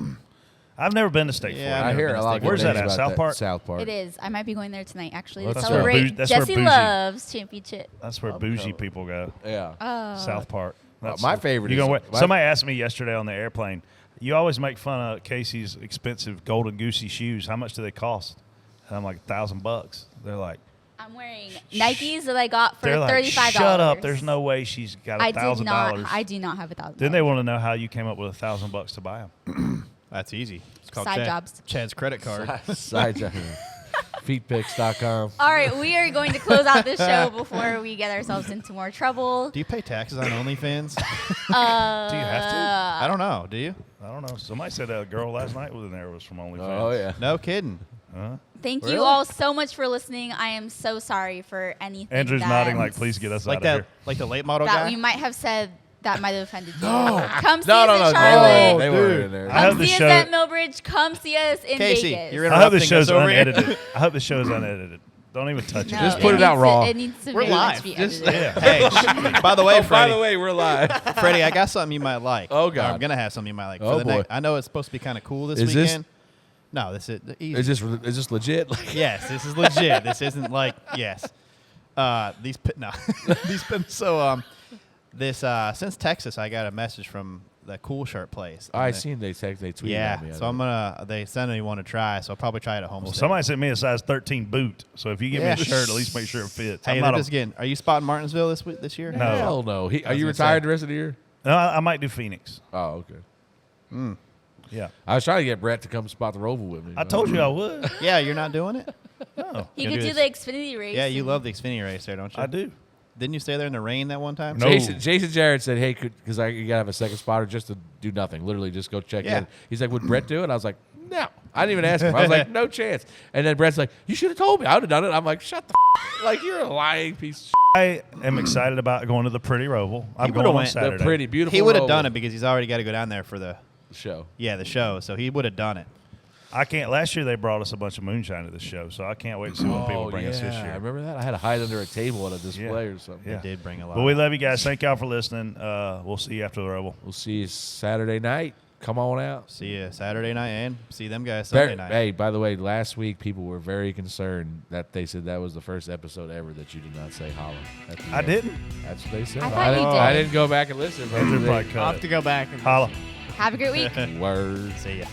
I've never been to State Yeah, 40. I never hear been a to lot of Steak good Where's things that at? about South Park? South Park. It is. I might be going there tonight, actually, Well, to that's where celebrate bougie- that's where Jesse bougie- Love's championship. That's where bougie people go. Yeah. South Park. That's my favorite You is- gonna my- somebody asked me yesterday on the airplane. You always make fun of Casey's expensive Golden Goosey shoes. How much do they cost? And I'm like $1,000. They're like, I'm wearing Nikes that I got for they're like, $35. shut up. There's no way she's got I did $1,000. not. I do not have $1,000. Then they want to know how you came up with $1,000 to buy them. That's easy. It's called Side jobs. Chad's credit card. Side job. Feetpicks.com. All right, we are going to close out this show before we get ourselves into more trouble. Do you pay taxes on OnlyFans? Do you have to? I don't know. Do you? I don't know. Somebody said a girl last night was in there was from OnlyFans. Oh, yeah. No kidding. Thank Really? you all so much for listening. I am so sorry for anything. Andrew's that, nodding like, please get us Like out of that, here. like the late model that guy. we might have said that might have offended you. No. Come see No, us no, in no. Charlotte. They weren't in there. I hope Come the see us show. at Millbridge. Come see us in Casey, Vegas. you're I hope the interrupting show's us over here. unedited. I hope the show is unedited. Don't even touch it. No, Just put it out needs raw. It needs to We're very much live. be Just- edited. Yeah. Hey, by the way, Freddie. we're live. Freddie, I got something you might like. Oh, God. Or I'm gonna have something you might like. Oh, for the boy. I know it's supposed to be kind of cool this Is this- weekend. No, this is easy. Is this legit? Like, Yes, this is legit. This isn't like these since Texas, I got a message from the Cool Shirt place. I And seen they tweeted Yeah, at me. so they sent me one to try. So I'll probably try it at home. Well, somebody sent me a size 13 boot. So if you give me Yeah. a shirt, at least make sure it fits. Hey, I'm they're not just getting. Are you spotting Martinsville this year? No. Hell no. Are was you gonna retired say. the rest of the year? No, I might do Phoenix. Oh, okay. Yeah. I was trying to get Brett to come spot the Roval with me. I told you I would. Yeah, you're not doing it. No, He You'll could do do this. the Xfinity race. Yeah, you and- love the Xfinity race there, don't you? I do. Didn't you stay there in the rain that one time? No. Jason Jarrett said, hey, because you got to have a second spotter just to do nothing. Literally just go check Yeah. in. He's like, would Brett do it? I was like, no. I didn't even ask him. I was like, no chance. And then Brett's like, you should have told me. I would have done it. I'm like, shut the like, you're a lying piece of shit. I am excited about going to the Pretty Roval. I'm He going would've on went- Saturday. The pretty, beautiful He would have Roval done it because he's already got to go down there for the show. show. So he would have done it. I can't. Last year they brought us a bunch of moonshine to the show, so I can't wait to see what people bring us this year. I remember that. I had to hide under a table at a display or something. Yeah. They did bring a lot. But we love you guys. Thank y'all for listening. We'll see you after the Roval. We'll see you Saturday night. Come on out. See you Saturday night and see them guys Sunday night. Hey, by the way, last week people were very concerned that they said that was the first episode ever that you did not say holla. I didn't. That's what they said. I thought you did. I didn't go back and listen. But They're probably I'll cut have to go back and Holla. Have a great week. Word. See ya.